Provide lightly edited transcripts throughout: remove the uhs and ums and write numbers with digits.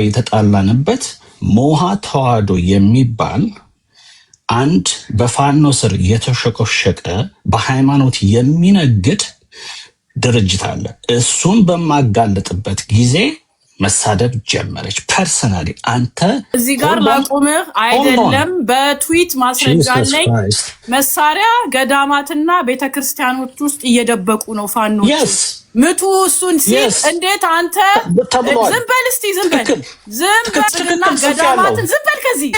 የተጣላንበት ሞሃ ተዋህዶ የሚባል አንድ በፋኖ ስር የተሸቆሸቀ በሃይማኖት የሚነግድ ድርጅት አለ። እሱን በማጋለጥበት ጊዜ መሳደብ ጀመረች። ፐርሰናሊ አንተ እዚህ ጋር ላቁምህ አይደለም፣ በትዊት ማስረጃ ላይ መሳሪያ ገዳማትና ቤተክርስቲያኖች ውስጥ እየደበቁ ነው ፋኖች ምቱ እሱን ሲል እንዴት አንተ ዝም በል እስቲ ዝም በልና ገዳማትን ዝም በል ከዚህ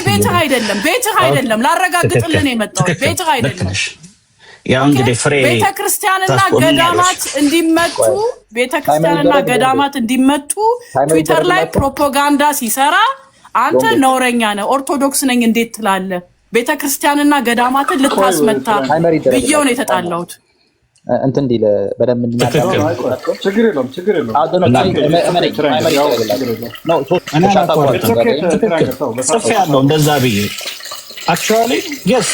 ቤትህ አይደለም ላረጋግጥልህ ነው የመጣው ቤትህ አይደለም። ያው እንግዲህ ፍሬ ቤተክርስቲያንና ገዳማት እንዲመቱ ትዊተር ላይ ፕሮፓጋንዳ ሲሰራ አንተ ነውረኛ ነህ ኦርቶዶክስ ነኝ እንዴት ትላለህ? ቤተክርስቲያንና ገዳማትን ልታስመታ ብዬው ነው የተጣላሁት። እንት እንዲለ በደም እንድናቀርብ ችግር የለውም ያለው እንደዛ ብዬ አክቹዋሊ የስ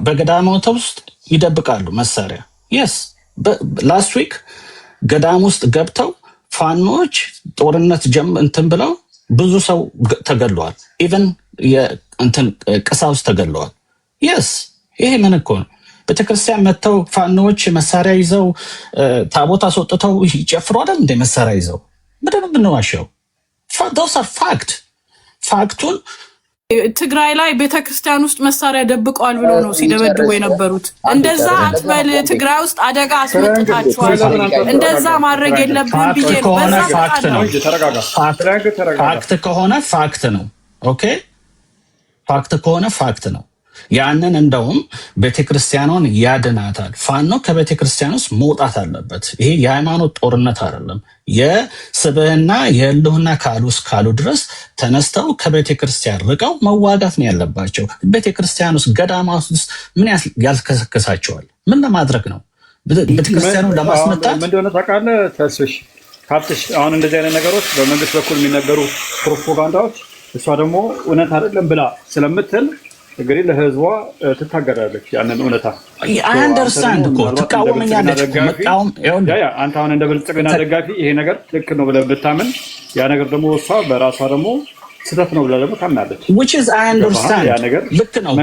በገዳማት ውስጥ ይደብቃሉ መሳሪያ። የስ ላስት ዊክ ገዳም ውስጥ ገብተው ፋኖች ጦርነት እንትን ብለው ብዙ ሰው ተገለዋል። ኢቨን እንትን ቀሳውስት ተገለዋል። የስ ይሄ ምን እኮ ነው? ቤተክርስቲያን መጥተው ፋኖች መሳሪያ ይዘው ታቦት አስወጥተው ይጨፍሩ አይደል እንደ መሳሪያ ይዘው ምንድነው ብንዋሸው? those are ፋክቱን ትግራይ ላይ ቤተክርስቲያን ውስጥ መሳሪያ ደብቀዋል ብሎ ነው ሲደበድቡ የነበሩት። እንደዛ አትበል። ትግራይ ውስጥ አደጋ አስመጥታችኋል፣ እንደዛ ማድረግ የለብህም ብዬ ነው። በዛ ፋክት ነው። ፋክት ከሆነ ፋክት ነው። ኦኬ ፋክት ከሆነ ፋክት ነው። ያንን እንደውም ቤተክርስቲያኗን ያድናታል። ፋኖ ከቤተክርስቲያን ውስጥ መውጣት አለበት። ይሄ የሃይማኖት ጦርነት አይደለም። የስብህና የህልውና ካሉ ድረስ ተነስተው ከቤተክርስቲያን ርቀው መዋጋት ነው ያለባቸው። ቤተክርስቲያን ውስጥ ገዳማት ውስጥ ምን ያልከሰከሳቸዋል? ምን ለማድረግ ነው? ቤተክርስቲያኑን ለማስመጣት ምን እንደሆነ ታውቃለህ? ተስፍሽ ካብትሽ አሁን እንደዚህ አይነት ነገሮች በመንግስት በኩል የሚነገሩ ፕሮፓጋንዳዎች እሷ ደግሞ እውነት አይደለም ብላ ስለምትል እንግዲህ ለህዝቧ ትታገራለች። ያንን እውነታ አንደርስታንድ እኮ ትቃወመኛለች። አንተ አሁን እንደ ብልጽግና ደጋፊ ይሄ ነገር ልክ ነው ብለህ ብታምን ያ ነገር ደግሞ እሷ በራሷ ደግሞ ስህተት ነው ብለህ ደግሞ ታምናለች። which is I understand ያ ነገር ልክ ነው።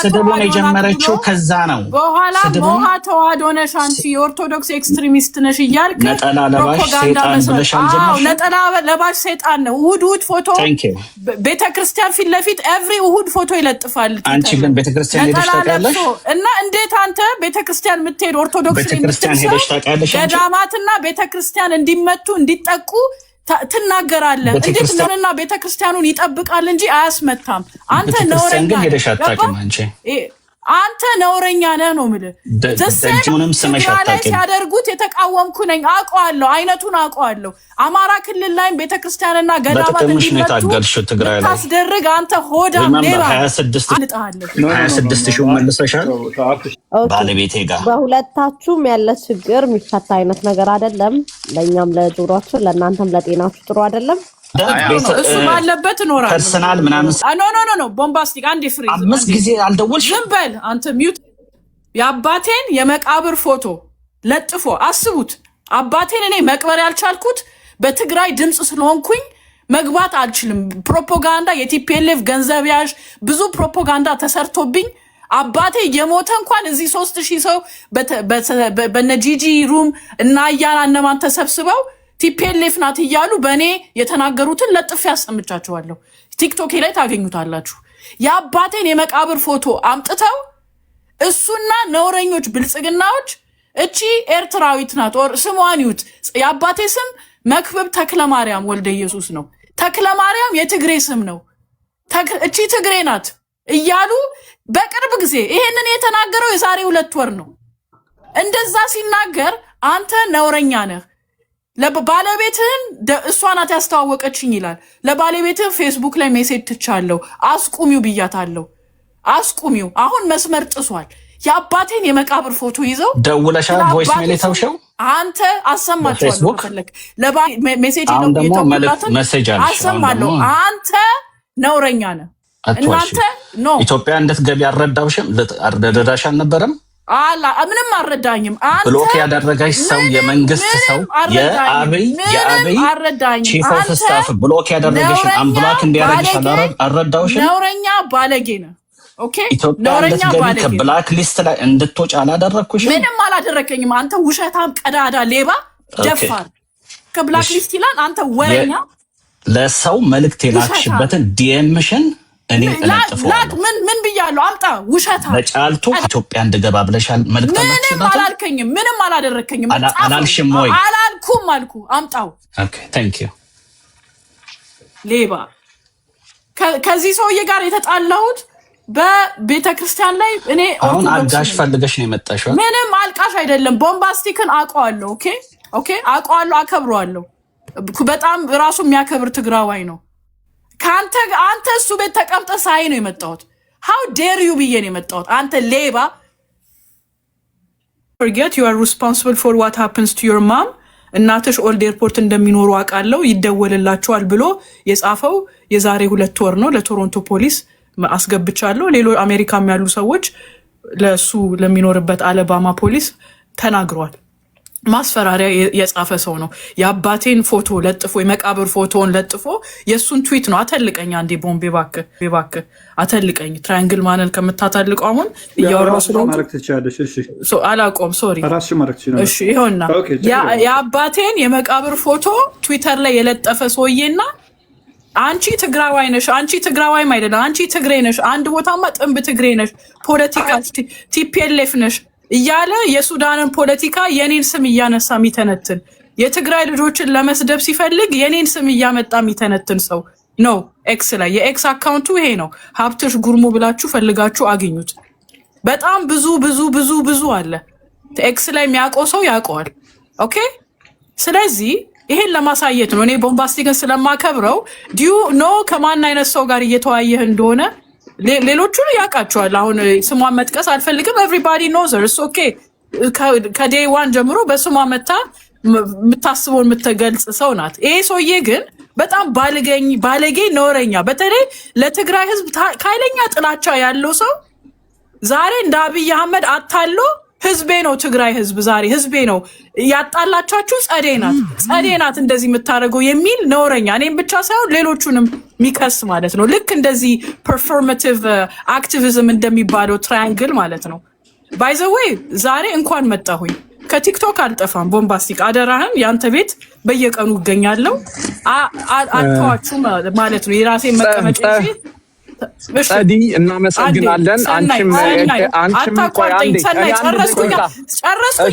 ስድቡን የጀመረችው ከዛ ነው። በኋላ ሞሃ ተዋህዶ ነሽ አንቺ የኦርቶዶክስ ኤክስትሪሚስት ነሽ እያልክ ነጠላ ለባሽ ሰይጣን ብለሻል። ነጠላ ለባሽ ሰይጣን ነው። እሑድ ፎቶ ቤተክርስቲያን ፊት ለፊት ኤቭሪ እሑድ ፎቶ ይለጥፋል። አንቺ ግን ቤተክርስቲያን ሄደሽ ታውቂያለሽ? እና እንዴት አንተ ቤተክርስቲያን የምትሄድ ኦርቶዶክስ ቤተክርስቲያን ሄደሽ ታውቂያለሽ? ገዳማትና ቤተክርስቲያን እንዲመቱ እንዲጠቁ ትናገራለህ። እንዴት እንደሆነና ቤተክርስቲያኑን ይጠብቃል እንጂ አያስመታም። አንተ ነውረኛ ነህ ነው የምልህ። ደጅሙንም ስመሽ አታውቂም። ሲያደርጉት የተቃወምኩ ነኝ አውቀዋለሁ፣ አይነቱን አውቀዋለሁ። አማራ ክልል ላይም ቤተክርስቲያንና ገዳማት እንዲመቱ ትግራይ ላይ ታስደርግ አንተ ሆዳም ሌባ 26 ሺህ መልሰሻል ባለቤቴ ጋር። በሁለታችሁም ያለ ችግር የሚፈታ አይነት ነገር አይደለም። ለእኛም ለጆሮአችሁ ለእናንተም ለጤናችሁ ጥሩ አይደለም። እሱ ባለበት እኖራለሁ። ፐርሰናል ምናምን ኖ ቦምባስቲክ አንዴ ፍሪ 5 ጊዜ አልደወልሽም። ዝም በል አንተ ሚውት። የአባቴን የመቃብር ፎቶ ለጥፎ አስቡት። አባቴን እኔ መቅበር ያልቻልኩት በትግራይ ድምፅ ስለሆንኩኝ መግባት አልችልም። ፕሮፓጋንዳ የቲፒኤልኤፍ ገንዘብ ያዥ ብዙ ፕሮፓጋንዳ ተሰርቶብኝ አባቴ የሞተ እንኳን እዚህ 3000 ሰው በነጂጂ ሩም እና ያና እነማን ተሰብስበው ቲፒኤልኤፍ ናት እያሉ በእኔ የተናገሩትን ለጥፍ ያሰምቻቸዋለሁ። ቲክቶክ ላይ ታገኙታላችሁ። የአባቴን የመቃብር ፎቶ አምጥተው እሱና ነውረኞች ብልጽግናዎች እቺ ኤርትራዊት ናት ኦር ስሟን ይዩት። የአባቴ ስም መክብብ ተክለማርያም ወልደ ኢየሱስ ነው። ተክለማርያም የትግሬ ስም ነው። እቺ ትግሬ ናት እያሉ በቅርብ ጊዜ ይሄንን የተናገረው የዛሬ 2 ወር ነው። እንደዛ ሲናገር አንተ ነውረኛ ነህ። ለባለቤትህን እሷ ናት ያስተዋወቀችኝ ይላል። ለባለቤትህ ፌስቡክ ላይ ሜሴጅ ትቻለሁ አስቁሚው ብያታለሁ። አስቁሚው አሁን መስመር ጥሷል። የአባቴን የመቃብር ፎቶ ይዘው ደውለሻል? ቮይስ ሜል ታውሸው አንተ አሰማቸዋለሁ። ፈለክ ሜሴጅ ነው አሰማለሁ። አንተ ነውረኛ ነህ። እናንተ ኖ ኢትዮጵያ እንድትገቢ አልረዳሽም። አልረዳሽ አልነበረም። ምንም አልረዳኝም። አንተ ብሎክ ያደረገሽ ሰው የመንግስት ሰው የአብይ ቺፍ ኦፍ ስታፍ ብሎክ ያደረገሽ አምብሎክ እንዲያደርግሽ አልረዳውሽም። ነውረኛ ባለጌ ነው። ኦኬ ኢትዮጵያ እንድትገቢ ከብላክ ሊስት ላይ እንድትወጪ አላደረግኩሽም። ምንም አላደረከኝም። አንተ ውሸታም፣ ቀዳዳ፣ ሌባ፣ ደፋር ከብላክ ሊስት ይላል። አንተ ወረኛ ለሰው መልእክት የላክሽበትን ዲኤምሽን እኔ እለጥፈዋለሁ። ምን ብያለሁ? አምጣ። ውሸታም በጫልቱ ኢትዮጵያ እንድገባ ብለሻል። መልእክት ምንም አላልከኝም። ምንም አላደረከኝም። አላልሽም ወይ? አላልኩም አልኩ። አምጣው። ኦኬ ታንክ ዩ። ሌባ ከዚህ ሰውዬ ጋር የተጣላሁት በቤተ ክርስቲያን ላይ እኔ አሁን አጋሽ ፈልገሽ ነው የመጣሽው። ምንም አልቃሽ አይደለም። ቦምባስቲክን አውቀዋለሁ። ኦኬ አውቀዋለሁ፣ አከብረዋለሁ። በጣም ራሱ የሚያከብር ትግራዋይ ነው። አንተ እሱ ቤት ተቀምጠ ሳይ ነው የመጣሁት። ሃው ዴር ዩ ብዬ ነው የመጣሁት። አንተ ሌባ። forget you are responsible for what happens to your mom። እናትሽ ኦልድ ኤርፖርት እንደሚኖሩ አውቃለሁ፣ ይደወልላቸዋል ብሎ የጻፈው የዛሬ 2 ወር ነው። ለቶሮንቶ ፖሊስ አስገብቻለሁ። ሌሎች አሜሪካም ያሉ ሰዎች ለሱ ለሚኖርበት አለባማ ፖሊስ ተናግሯል። ማስፈራሪያ የጻፈ ሰው ነው። የአባቴን ፎቶ ለጥፎ የመቃብር ፎቶውን ለጥፎ የሱን ትዊት ነው። አተልቀኝ አንዴ ቦምቤ ባክ አተልቀኝ። ትራያንግል ማንን ከምታታልቀው አሁን እያወራሁ አላቆም ሶሪ። እሺ ይኸውና የአባቴን የመቃብር ፎቶ ትዊተር ላይ የለጠፈ ሰውዬና አንቺ ትግራዋይ ነሽ፣ አንቺ ትግራዋይም አይደለም፣ አንቺ ትግሬ ነሽ፣ አንድ ቦታማ ጥንብ ትግሬ ነሽ፣ ፖለቲካ ቲፒኤልኤፍ ነሽ እያለ የሱዳንን ፖለቲካ የኔን ስም እያነሳ የሚተነትን የትግራይ ልጆችን ለመስደብ ሲፈልግ የኔን ስም እያመጣ የሚተነትን ሰው ነው። ኤክስ ላይ የኤክስ አካውንቱ ይሄ ነው። ሀብትሽ ጉርሙ ብላችሁ ፈልጋችሁ አግኙት። በጣም ብዙ አለ። ኤክስ ላይ የሚያውቀው ሰው ያውቀዋል። ኦኬ ስለዚህ ይሄን ለማሳየት ነው። እኔ ቦምባስቲክን ስለማከብረው ዲዩ ኖ ከማን አይነት ሰው ጋር እየተወያየህ እንደሆነ ሌሎቹን ያውቃቸዋል። አሁን ስሟን መጥቀስ አልፈልግም። ኤቭሪባዲ ኖዝ ሄር። ኦኬ ከዴይ ዋን ጀምሮ በስሟ መታ የምታስበውን የምትገልጽ ሰው ናት። ይሄ ሰውዬ ግን በጣም ባለጌ ነውረኛ፣ በተለይ ለትግራይ ህዝብ ኃይለኛ ጥላቻ ያለው ሰው ዛሬ እንደ አብይ አህመድ አታሎ ህዝቤ ነው ትግራይ ህዝብ ዛሬ ህዝቤ ነው ያጣላቻችሁ ጸዴ ናት እንደዚህ የምታደርገው የሚል ነውረኛ፣ እኔም ብቻ ሳይሆን ሌሎቹንም ሚከስ ማለት ነው። ልክ እንደዚህ ፐርፎርማቲቭ አክቲቪዝም እንደሚባለው ትራያንግል ማለት ነው። ባይ ዘ ዌይ ዛሬ እንኳን መጣሁኝ። ከቲክቶክ አልጠፋም። ቦምባስቲክ አደራህን፣ ያንተ ቤት በየቀኑ እገኛለሁ። አልተዋችሁ ማለት ነው። የራሴን መቀመጫ ጸዲ እናመሰግናለን። አንቺም አታቋርጠኝ። ሰናይ ጨረስኩኝ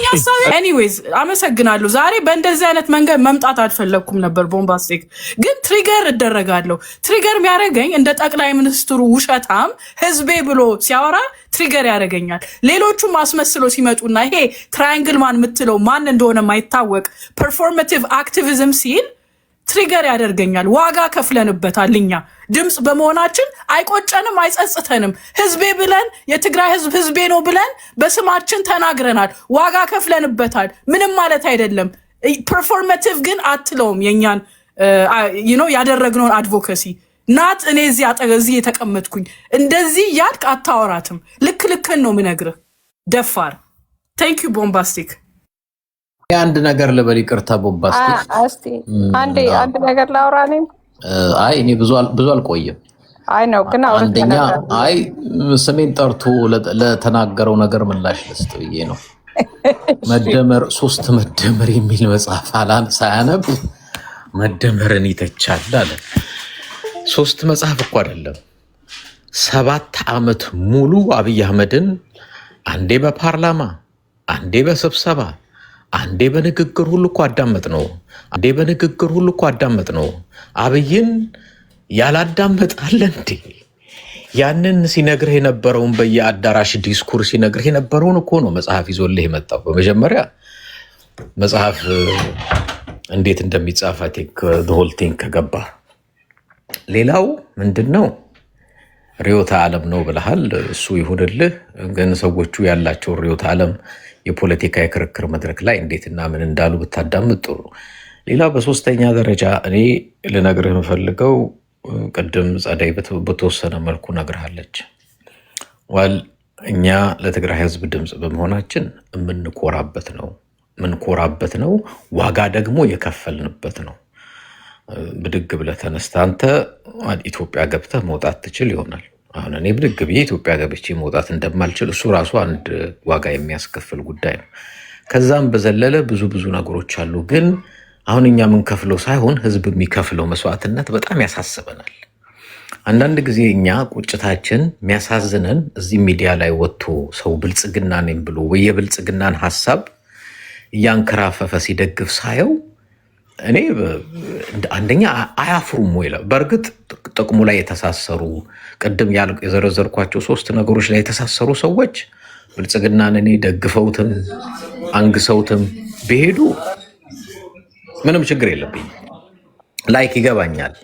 ሀሳቤ። ኤኒዌይዝ አመሰግናለሁ። ዛሬ በእንደዚህ አይነት መንገድ መምጣት አልፈለግኩም ነበር። ቦምባስቲክ ግን ትሪገር እደረጋለሁ። ትሪገር የሚያደርገኝ እንደ ጠቅላይ ሚኒስትሩ ውሸታም ህዝቤ ብሎ ሲያወራ ትሪገር ያደርገኛል። ሌሎቹም አስመስሎ ሲመጡና ይሄ ትራያንግል ማን የምትለው ማን እንደሆነ ማይታወቅ ፐርፎርማቲቭ አክቲቪዝም ሲል ትሪገር ያደርገኛል። ዋጋ ከፍለንበታል። እኛ ድምፅ በመሆናችን አይቆጨንም፣ አይጸጽተንም። ህዝቤ ብለን የትግራይ ህዝብ ህዝቤ ነው ብለን በስማችን ተናግረናል። ዋጋ ከፍለንበታል። ምንም ማለት አይደለም። ፐርፎርማቲቭ ግን አትለውም። የኛን ያደረግነውን አድቮኬሲ ናት። እኔ እዚህ የተቀመጥኩኝ እንደዚህ ያልክ አታወራትም። ልክን ነው ምነግርህ። ደፋር ቴንክ ዩ ቦምባስቲክ። አንድ ነገር ልበል፣ ይቅርታ ቦምባስቲክ። እስቲ አንድ ነገር ላውራ። እኔ ብዙ አልቆየም። አይ ነው ግን አንደኛ ስሜን ጠርቶ ለተናገረው ነገር ምላሽ ልስጥ ብዬ ነው። መደመር 3 መደመር የሚል መጽሐፍ ሳያነብ መደመርን ይተቻል አለ። 3 መጽሐፍ እኮ አይደለም 7 ዓመት ሙሉ አብይ አህመድን አንዴ በፓርላማ አንዴ በስብሰባ አንዴ በንግግር ሁሉ እኮ አዳመጥ ነው። አብይን ያላዳመጣለ እንዴ? ያንን ሲነግርህ የነበረውን በየአዳራሽ ዲስኩር ሲነግርህ የነበረውን እኮ ነው መጽሐፍ ይዞልህ የመጣው። በመጀመሪያ መጽሐፍ እንዴት እንደሚጻፍ ሆል ቲንግ ከገባ ሌላው ምንድነው ርዕዮተ ዓለም ነው ብለሃል። እሱ ይሁንልህ። ግን ሰዎቹ ያላቸው ርዕዮተ ዓለም የፖለቲካ የክርክር መድረክ ላይ እንዴትና ምን እንዳሉ ብታዳምጥ ጥሩ። ሌላው በሶስተኛ ደረጃ እኔ ልነግርህ የምፈልገው ቅድም ጸደይ በተወሰነ መልኩ ነግርሃለች። እኛ ለትግራይ ህዝብ ድምፅ በመሆናችን የምንኮራበት ነው። ዋጋ ደግሞ የከፈልንበት ነው። ብድግ ብለህ ተነስተህ አንተ ኢትዮጵያ ገብተህ መውጣት ትችል ይሆናል። አሁን እኔ ብድግ ብዬ ኢትዮጵያ ገብቼ መውጣት እንደማልችል እሱ ራሱ አንድ ዋጋ የሚያስከፍል ጉዳይ ነው። ከዛም በዘለለ ብዙ ነገሮች አሉ። ግን አሁን እኛ የምንከፍለው ሳይሆን ህዝብ የሚከፍለው መስዋዕትነት በጣም ያሳስበናል። አንዳንድ ጊዜ እኛ ቁጭታችን የሚያሳዝነን እዚህ ሚዲያ ላይ ወጥቶ ሰው ብልጽግና ነኝ ብሎ ወይ የብልጽግናን ሀሳብ እያንከራፈፈ ሲደግፍ ሳየው እኔ አንደኛ አያፍሩም ወይ? በእርግጥ ጥቅሙ ላይ የተሳሰሩ ቅድም የዘረዘርኳቸው 3 ነገሮች ላይ የተሳሰሩ ሰዎች ብልጽግናን እኔ ደግፈውትም አንግሰውትም ቢሄዱ ምንም ችግር የለብኝም። ላይክ ይገባኛል።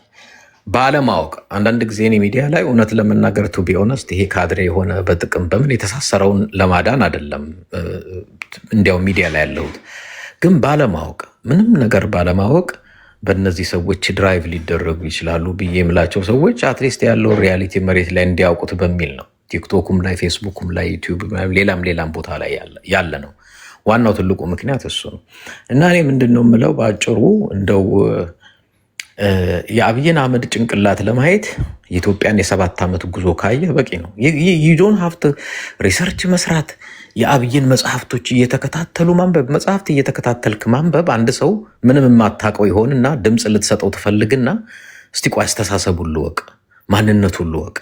ባለማወቅ አንዳንድ ጊዜ እኔ ሚዲያ ላይ እውነት ለመናገር ቱ ቢ ኦነስት ይሄ ካድሬ የሆነ በጥቅም በምን የተሳሰረውን ለማዳን አይደለም እንዲያው ሚዲያ ላይ ያለሁት፣ ግን ባለማወቅ ምንም ነገር ባለማወቅ በእነዚህ ሰዎች ድራይቭ ሊደረጉ ይችላሉ ብዬ የምላቸው ሰዎች አትሊስት ያለውን ሪያሊቲ መሬት ላይ እንዲያውቁት በሚል ነው። ቲክቶኩም ላይ ፌስቡኩም ላይ ዩቲዩብ ሌላም ቦታ ላይ ያለ ነው። ዋናው ትልቁ ምክንያት እሱ ነው እና እኔ ምንድን ነው የምለው በአጭሩ እንደው የአብይን አህመድ ጭንቅላት ለማየት የኢትዮጵያን የ7 ዓመት ጉዞ ካየ በቂ ነው። ዩዶን ሀፍት ሪሰርች መስራት፣ የአብይን መጽሐፍቶች እየተከታተሉ ማንበብ። መጽሐፍት እየተከታተልክ ማንበብ አንድ ሰው ምንም የማታውቀው ይሆንና ድምፅ ልትሰጠው ትፈልግና እስቲ ቆይ አስተሳሰቡን ልወቅ፣ ማንነቱን ልወቅ፣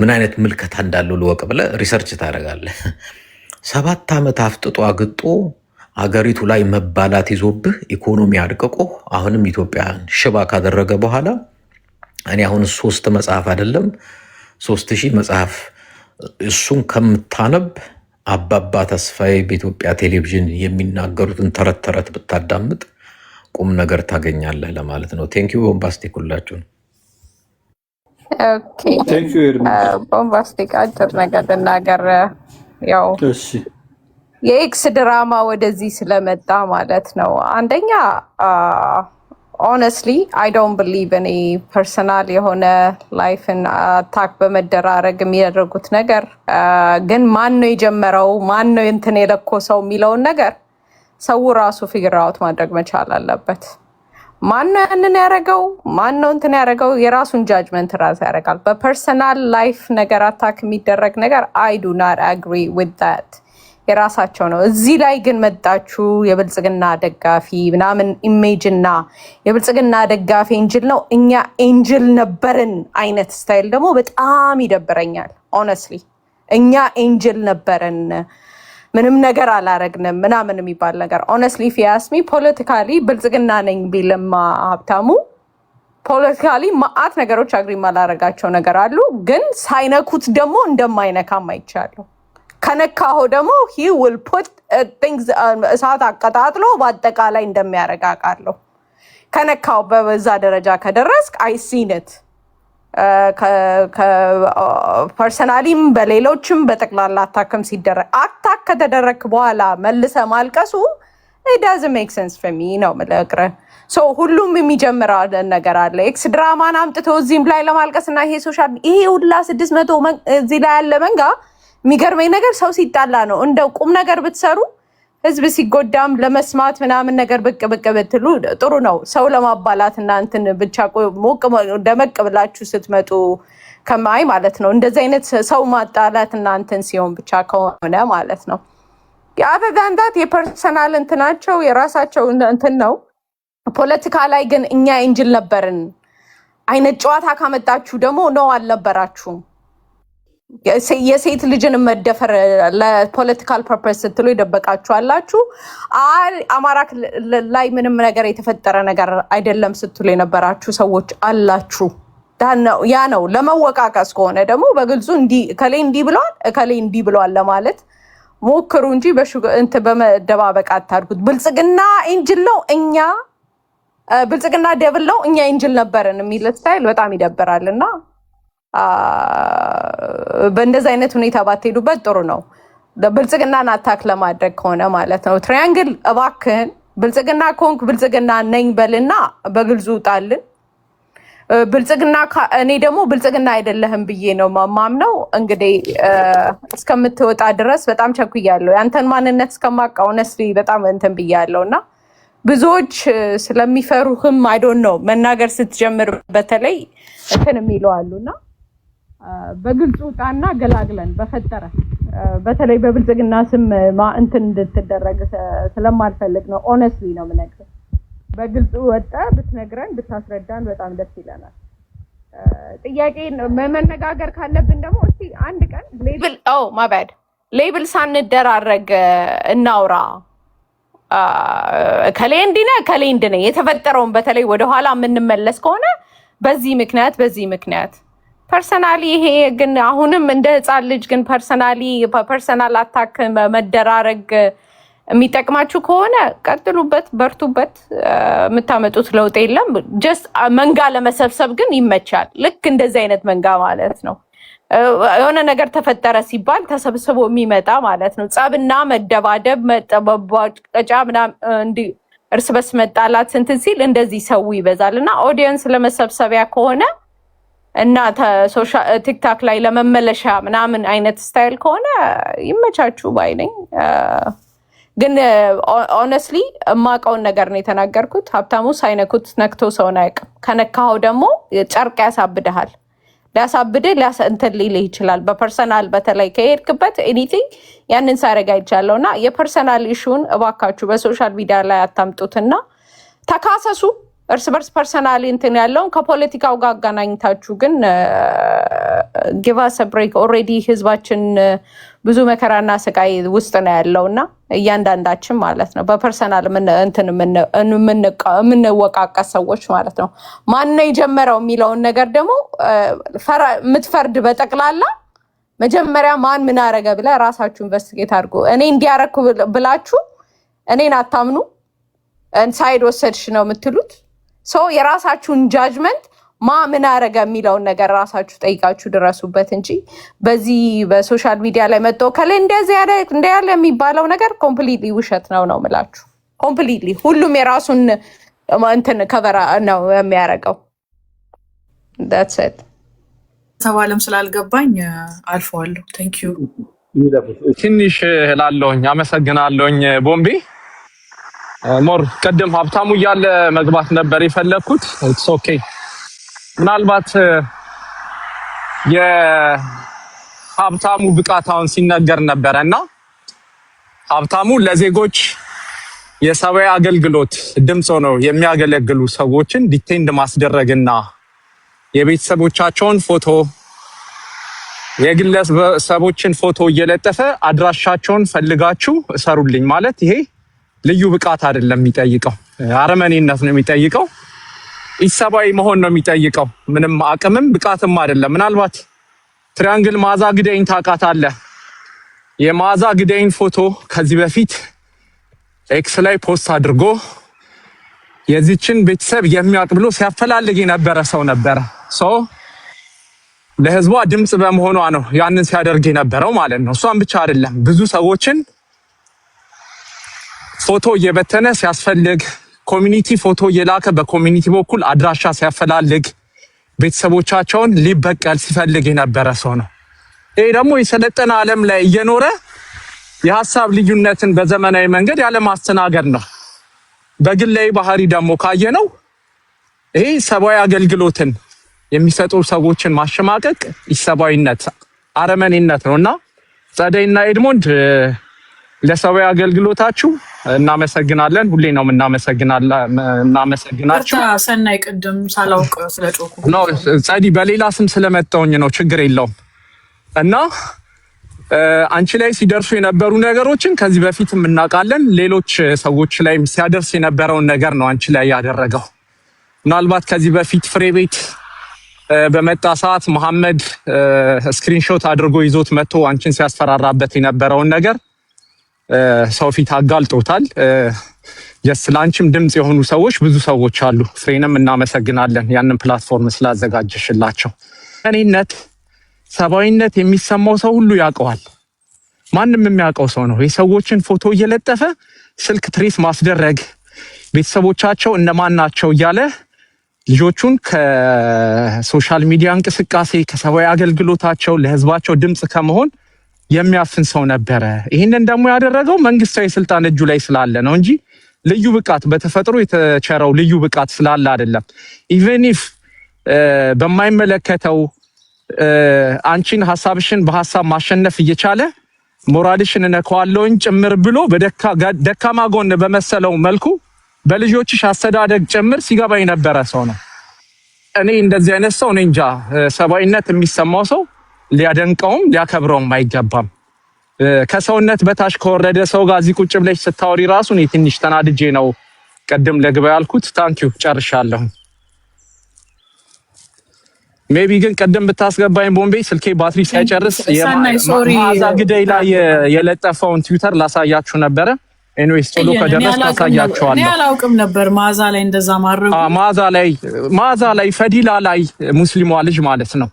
ምን አይነት ምልከታ እንዳለው ልወቅ ብለህ ሪሰርች ታደርጋለህ። 7 ዓመት አፍጥጦ አግጦ አገሪቱ ላይ መባላት ይዞብህ ኢኮኖሚ አድቅቆ አሁንም ኢትዮጵያን ሽባ ካደረገ በኋላ እኔ አሁን 3 መጽሐፍ አይደለም 3000 መጽሐፍ እሱን ከምታነብ አባባ ተስፋዬ በኢትዮጵያ ቴሌቪዥን የሚናገሩትን ተረት ብታዳምጥ ቁም ነገር ታገኛለህ ለማለት ነው። ቴንኪዩ ቦምባስቲክ ሁላችሁን። ኦኬ ቦምባስቲክ አጭር ነገር ልናገር። ያው የኤክስ ድራማ ወደዚህ ስለመጣ ማለት ነው። አንደኛ ኦነስትሊ አይ ዶንት ብሊቭ እኔ ፐርሰናል የሆነ ላይፍን አታክ በመደራረግ የሚያደርጉት ነገር ግን ማን ነው የጀመረው ማን ነው እንትን የለኮሰው የሚለውን ነገር ሰው ራሱ ፊግር አውት ማድረግ መቻል አለበት። ማን ነው ያንን ያደረገው ማን ነው እንትን ያደረገው የራሱን ጃጅመንት ራሱ ያደርጋል። በፐርሰናል ላይፍ ነገር አታክ የሚደረግ ነገር አይ ዱ ናት አግሪ ዊዝ ዛት የራሳቸው ነው። እዚህ ላይ ግን መጣችሁ የብልጽግና ደጋፊ ምናምን ኢሜጅ እና የብልጽግና ደጋፊ ኤንጅል ነው እኛ ኤንጅል ነበርን አይነት ስታይል ደግሞ በጣም ይደብረኛል። ኦነስትሊ እኛ ኤንጅል ነበርን ምንም ነገር አላረግንም ምናምን የሚባል ነገር ኦነስትሊ ፊያስሚ ፖለቲካሊ ብልጽግና ነኝ ቢልማ ሀብታሙ ፖለቲካሊ ማአት ነገሮች አግሪ ማላረጋቸው ነገር አሉ፣ ግን ሳይነኩት ደግሞ እንደማይነካም አይቻለሁ። ከነካሁ ደግሞ he will put things እሳት አቀጣጥሎ በአጠቃላይ እንደሚያረጋጋለሁ። ከነካው በዛ ደረጃ ከደረስክ I seen it ፐርሰናሊም በሌሎችም በጠቅላላ አታክም ሲደረግ አታክ ከተደረክ በኋላ መልሰ ማልቀሱ it doesn't make sense for me ነው መለቅረ ሶ ሁሉም የሚጀምረው ነገር አለ። ኤክስ ድራማን አምጥቶ እዚህም ላይ ለማልቀስና ይሄ ሶሻል ይሄ ሁላ 600 እዚህ ላይ ያለ መንጋ የሚገርመኝ ነገር ሰው ሲጣላ ነው። እንደው ቁም ነገር ብትሰሩ ህዝብ ሲጎዳም ለመስማት ምናምን ነገር ብቅ ብትሉ ጥሩ ነው። ሰው ለማባላት እና እንትን ብቻ ሞቅ ደመቅ ብላችሁ ስትመጡ ከማይ ማለት ነው። እንደዚህ አይነት ሰው ማጣላት እና እንትን ሲሆን ብቻ ከሆነ ማለት ነው። የአበጋንዳት የፐርሰናል እንትናቸው የራሳቸው እንትን ነው። ፖለቲካ ላይ ግን እኛ ኤንጅል ነበርን አይነት ጨዋታ ካመጣችሁ ደግሞ ነው አልነበራችሁም። የሴት ልጅን መደፈር ለፖለቲካል ፐርፐስ ስትሉ ይደበቃችኋላችሁ። አማራ ላይ ምንም ነገር የተፈጠረ ነገር አይደለም ስትሉ የነበራችሁ ሰዎች አላችሁ። ያ ነው ለመወቃቀስ ከሆነ ደግሞ በግልጹ እከሌ እንዲህ ብለዋል እከሌ እንዲህ ብለዋል ለማለት ሞክሩ እንጂ በመደባበቅ አታድርጉት። ብልጽግና ኤንጅል ነው እኛ ብልጽግና ደብል ነው እኛ ኤንጅል ነበርን የሚል ስታይል በጣም ይደብራልና በእንደዚህ አይነት ሁኔታ ባትሄዱበት ጥሩ ነው። ብልጽግናን አታክ ለማድረግ ከሆነ ማለት ነው። ትራያንግል እባክህን ብልጽግና ኮንክ ብልጽግና ነኝ በልና በግልጹ ጣልን። ብልጽግና እኔ ደግሞ ብልጽግና አይደለህም ብዬ ነው ማምነው። እንግዲህ እስከምትወጣ ድረስ በጣም ቸኩያለሁ። ያንተን ማንነት እስከማውቅ ሆነስትሊ በጣም እንትን ብያለሁ እና ብዙዎች ስለሚፈሩህም አይ ዶንት ኖ መናገር ስትጀምር በተለይ እንትን የሚለው አሉና በግልጽ ውጣና ገላግለን በፈጠረ በተለይ በብልጽግና ስም እንትን እንድትደረግ ስለማልፈልግ ነው። ኦነስትሊ ነው የምነግርህ። በግልጽ ወጣ ብትነግረን ብታስረዳን በጣም ደስ ይለናል። ጥያቄ መነጋገር ካለብን ደግሞ እስቲ አንድ ቀን ሌብል ሳንደራረግ እናውራ። ከሌ እንዲነ ከሌ እንድነ የተፈጠረውን በተለይ ወደኋላ የምንመለስ ከሆነ በዚህ ምክንያት ፐርሰናሊ ይሄ ግን አሁንም እንደ ህፃን ልጅ ግን ፐርሰናል አታክ መደራረግ የሚጠቅማችሁ ከሆነ ቀጥሉበት፣ በርቱበት። የምታመጡት ለውጥ የለም። ጀስት መንጋ ለመሰብሰብ ግን ይመቻል። ልክ እንደዚህ አይነት መንጋ ማለት ነው። የሆነ ነገር ተፈጠረ ሲባል ተሰብስቦ የሚመጣ ማለት ነው። ጸብና መደባደብ መጠባበጫ ምናምን እርስ በርስ መጣላት እንትን ሲል እንደዚህ ሰው ይበዛል እና ኦዲየንስ ለመሰብሰቢያ ከሆነ እና ቲክታክ ላይ ለመመለሻ ምናምን አይነት ስታይል ከሆነ ይመቻችሁ ባይ ነኝ። ግን ኦነስትሊ የማውቀውን ነገር ነው የተናገርኩት። ሀብታሙ ሳይነኩት ነክቶ ሰውን አያውቅም። ከነካኸው ደግሞ ጨርቅ ያሳብድሃል። ሊያሳብድህ እንትን ሊልህ ይችላል። በፐርሰናል በተለይ ከሄድክበት ኤኒቲንግ ያንን ሳረግ አይቻለሁ እና የፐርሰናል ኢሹን እባካችሁ በሶሻል ሚዲያ ላይ አታምጡትና ተካሰሱ እርስ በርስ ፐርሰናሊ እንትን ያለውን ከፖለቲካው ጋር አገናኝታችሁ ግን ጊቭ አስ አ ብሬክ። ኦልሬዲ ህዝባችን ብዙ መከራና ስቃይ ውስጥ ነው ያለውና እያንዳንዳችን ማለት ነው በፐርሰናል እንትን የምንወቃቀስ ሰዎች ማለት ነው። ማን ነው የጀመረው የሚለውን ነገር ደግሞ የምትፈርድ በጠቅላላ መጀመሪያ ማን ምን አረገ ብለ ራሳችሁ ኢንቨስቲጌት አድርጉ። እኔ እንዲያረኩ ብላችሁ እኔን አታምኑ። ሳይድ ወሰድሽ ነው የምትሉት። የራሳችሁን ጃጅመንት ምን አረገ የሚለውን ነገር ራሳችሁ ጠይቃችሁ ድረሱበት እንጂ በዚህ በሶሻል ሚዲያ ላይ መጥቶ ከላይ እንደዚህ ያለ የሚባለው ነገር ኮምፕሊትሊ ውሸት ነው ምላችሁ። ኮምፕሊትሊ ሁሉም የራሱን እንትን ከበራ ነው የሚያደርገው። that's it ተባለም ስላልገባኝ አልፈዋለሁ። ቴንክ ዩ ትንሽ እላለሁኝ። አመሰግናለሁኝ ቦምቤ ሞር ቀደም ሀብታሙ እያለ መግባት ነበር የፈለኩት። ኢትስ ኦኬ። ምናልባት የሀብታሙ ብቃታውን ሲነገር ነበረና ሀብታሙ ለዜጎች የሰብአዊ አገልግሎት ድምጽ ነው የሚያገለግሉ ሰዎችን ዲቴንድ ማስደረግና የቤተሰቦቻቸውን ፎቶ የግለሰቦችን ፎቶ እየለጠፈ አድራሻቸውን ፈልጋችሁ እሰሩልኝ ማለት ይሄ ልዩ ብቃት አይደለም የሚጠይቀው፣ አረመኔነት ነው የሚጠይቀው፣ ኢሰባዊ መሆን ነው የሚጠይቀው። ምንም አቅምም ብቃትም አይደለም። ምናልባት ትሪያንግል ማዛ ግደይን ታውቃታለህ? የማዛ ግደይን ፎቶ ከዚህ በፊት ኤክስ ላይ ፖስት አድርጎ የዚችን ቤተሰብ የሚያውቅ ብሎ ሲያፈላልግ የነበረ ሰው ነበረ። ለህዝቧ ድምጽ በመሆኗ ነው ያንን ሲያደርግ የነበረው ማለት ነው። እሷን ብቻ አይደለም ብዙ ሰዎችን ፎቶ እየበተነ ሲያስፈልግ ኮሚኒቲ ፎቶ እየላከ በኮሚኒቲ በኩል አድራሻ ሲያፈላልግ ቤተሰቦቻቸውን ሊበቀል ሲፈልግ የነበረ ሰው ነው። ይሄ ደግሞ የሰለጠነ ዓለም ላይ እየኖረ የሐሳብ ልዩነትን በዘመናዊ መንገድ ያለ ማስተናገድ ነው። በግላዊ ባህሪ ደግሞ ካየነው ይሄ ሰብአዊ አገልግሎትን የሚሰጡ ሰዎችን ማሸማቀቅ ኢሰብአዊነት፣ አረመኔነት ነውና ጸደይና ኤድሞንድ ለሰብአዊ አገልግሎታችሁ እናመሰግናለን። ሁሌ ነው እናመሰግናችሁ። ሰናይ ቅድም ሳላውቅ ስለጮኩ ነው ጸዲ በሌላ ስም ስለመጣውኝ ነው። ችግር የለውም እና አንቺ ላይ ሲደርሱ የነበሩ ነገሮችን ከዚህ በፊት እናውቃለን። ሌሎች ሰዎች ላይ ሲያደርስ የነበረውን ነገር ነው አንቺ ላይ ያደረገው። ምናልባት ከዚህ በፊት ፍሬ ቤት በመጣ ሰዓት መሐመድ ስክሪንሾት አድርጎ ይዞት መጥቶ አንቺን ሲያስፈራራበት የነበረውን ነገር ሰው ፊት አጋልጦታል። ለአንቺም ድምጽ የሆኑ ሰዎች ብዙ ሰዎች አሉ። ፍሬንም እናመሰግናለን ያንን ፕላትፎርም ስላዘጋጀሽላቸው። እኔነት ሰብአዊነት የሚሰማው ሰው ሁሉ ያውቀዋል። ማንም የሚያውቀው ሰው ነው። የሰዎችን ፎቶ እየለጠፈ ስልክ ትሬስ ማስደረግ ቤተሰቦቻቸው እነማን ናቸው እያለ ልጆቹን ከሶሻል ሚዲያ እንቅስቃሴ ከሰብአዊ አገልግሎታቸው ለህዝባቸው ድምፅ ከመሆን የሚያፍን ሰው ነበረ። ይህንን ደግሞ ያደረገው መንግስታዊ ስልጣን እጁ ላይ ስላለ ነው እንጂ ልዩ ብቃት በተፈጥሮ የተቸረው ልዩ ብቃት ስላለ አይደለም። ኢቨን ኢፍ በማይመለከተው አንቺን ሀሳብሽን በሀሳብ ማሸነፍ እየቻለ ሞራልሽን እነካዋለሁኝ ጭምር ብሎ በደካማ ጎን በመሰለው መልኩ በልጆችሽ አስተዳደግ ጭምር ሲገባ የነበረ ሰው ነው። እኔ እንደዚህ አይነት ሰው እኔ እንጃ ሰብአዊነት የሚሰማው ሰው ሊያደንቀውም ሊያከብረውም አይገባም። ከሰውነት በታች ከወረደ ሰው ጋር እዚህ ቁጭ ብለሽ ስታወሪ ራሱ እኔ ትንሽ ተናድጄ ነው ቀደም ለግባ ያልኩት። ታንኪዩ ጨርሻለሁ። ሜቢ ግን ቀደም ብታስገባኝ ቦምቤ ስልኬ ባትሪ ሳይጨርስ የማዛ ግዳይ ላይ የለጠፈውን ትዊተር ላሳያችሁ ነበረ። ኤኒዌይስ ቶሎ ከደረስ ታሳያችኋለሁ። እኔ አላውቅም ነበር ማዛ ላይ እንደዛ ማድረጉ። ማዛ ላይ ፈዲላ ላይ ሙስሊሟ ልጅ ማለት ነው።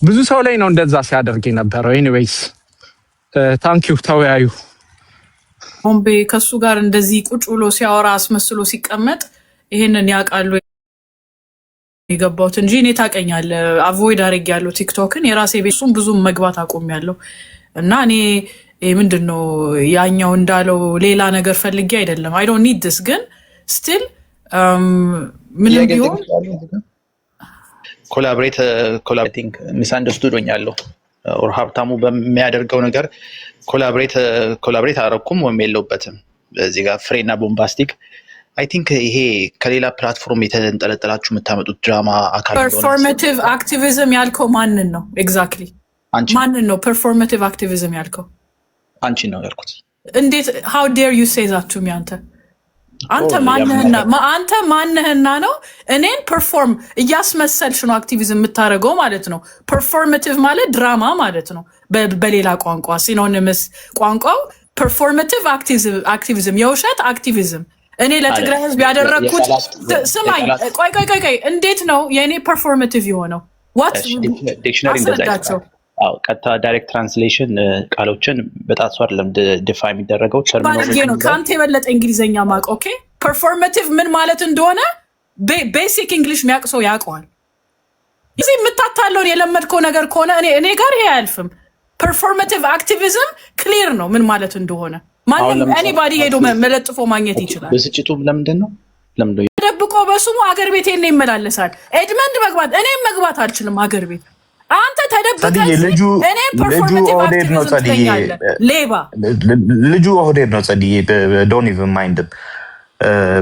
ብዙ ሰው ላይ ነው እንደዛ ሲያደርግ የነበረው። ኤኒዌይስ ታንኪዩ ተወያዩ። ቦምቤ ከሱ ጋር እንደዚህ ቁጭ ብሎ ሲያወራ አስመስሎ ሲቀመጥ ይሄንን ያውቃሉ የገባሁት እንጂ እኔ ታውቀኛለህ፣ አቮይድ አድርጌያለሁ ቲክቶክን። የራሴ ቤቱን ብዙም መግባት አቆሚያለሁ እና እኔ ምንድነው ያኛው እንዳለው ሌላ ነገር ፈልጌ አይደለም። አይ ዶንት ኒድ ዲስ ግን ስቲል ምንም ቢሆን ኮላቦሬቲንግ ሚስ አንደርስቱድ ሆኛለሁ። ኦር ሀብታሙ በሚያደርገው ነገር ኮላቦሬት አደረኩም ወይም የለውበትም። በዚህ ጋር ፍሬና ቦምባስቲክ አይ ቲንክ ይሄ ከሌላ ፕላትፎርም የተንጠለጠላችሁ የምታመጡት ድራማ አካል ነው። ፐርፎርማቲቭ አክቲቪዝም ያልከው ማንን ነው? ኤግዛክትሊ ማንን ነው ፐርፎርማቲቭ አክቲቪዝም ያልከው? አንቺ ነው ያልኩት። እንዴት how dare you say that to me? አንተ ማንህና ነው እኔን ፐርፎርም እያስመሰልሽ ነው አክቲቪዝም የምታደርገው ማለት ነው። ፐርፎርማቲቭ ማለት ድራማ ማለት ነው በሌላ ቋንቋ ሲኖኒመስ ቋንቋው ፐርፎርማቲቭ አክቲቪዝም የውሸት አክቲቪዝም። እኔ ለትግራይ ህዝብ ያደረግኩት ስማኝ፣ ቆይ እንዴት ነው የእኔ ፐርፎርማቲቭ የሆነው? ዲክሽነሪ እንደዛቸው ቀጥታ ዳይሬክት ትራንስሌሽን ቃሎችን በጣም ሰው አይደለም ዲፋይን የሚደረገው ተርሚኖሎጂ ነው። ከአንተ የበለጠ እንግሊዘኛ ማቅ ኦኬ። ፐርፎርማቲቭ ምን ማለት እንደሆነ ቤሲክ እንግሊሽ የሚያውቅ ሰው ያውቀዋል። እዚህ የምታታለውን የለመድከው ነገር ከሆነ እኔ ጋር ይሄ አያልፍም። ፐርፎርማቲቭ አክቲቪዝም ክሊር ነው ምን ማለት እንደሆነ። ማንም ኤኒባዲ ሄዶ መለጥፎ ማግኘት ይችላል። ብስጭቱ ለምንድን ነው ደብቆ በስሙ አገር ቤት ይመላለሳል። ኤድመንድ መግባት እኔም መግባት አልችልም አገር ቤት። አንተ ተደብቀህ ልጁ ኦህዴድ ነው ጸድዬ፣ ሌባ ልጁ ኦህዴድ ነው ጸድዬ። ዶንት ኢቭን ማይንድ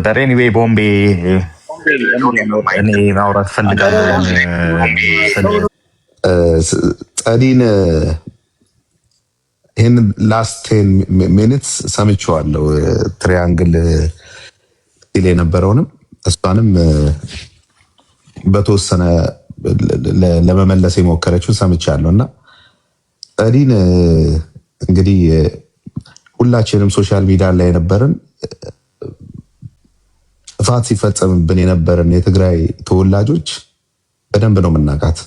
በት ኤኒዌይ ቦምቤ እኔ ማውራት ፈልጋለሁ። ጸዲን ይህን ላስት 10 ሚኒትስ ሰምቼዋለሁ። ትሪያንግል ሲል የነበረውንም እሷንም በተወሰነ ለመመለስ የሞከረችውን ሰምቻለሁ። እና ጸዲን እንግዲህ ሁላችንም ሶሻል ሚዲያ ላይ የነበርን ጥፋት ሲፈጸምብን የነበርን የትግራይ ተወላጆች በደንብ ነው የምናውቃት።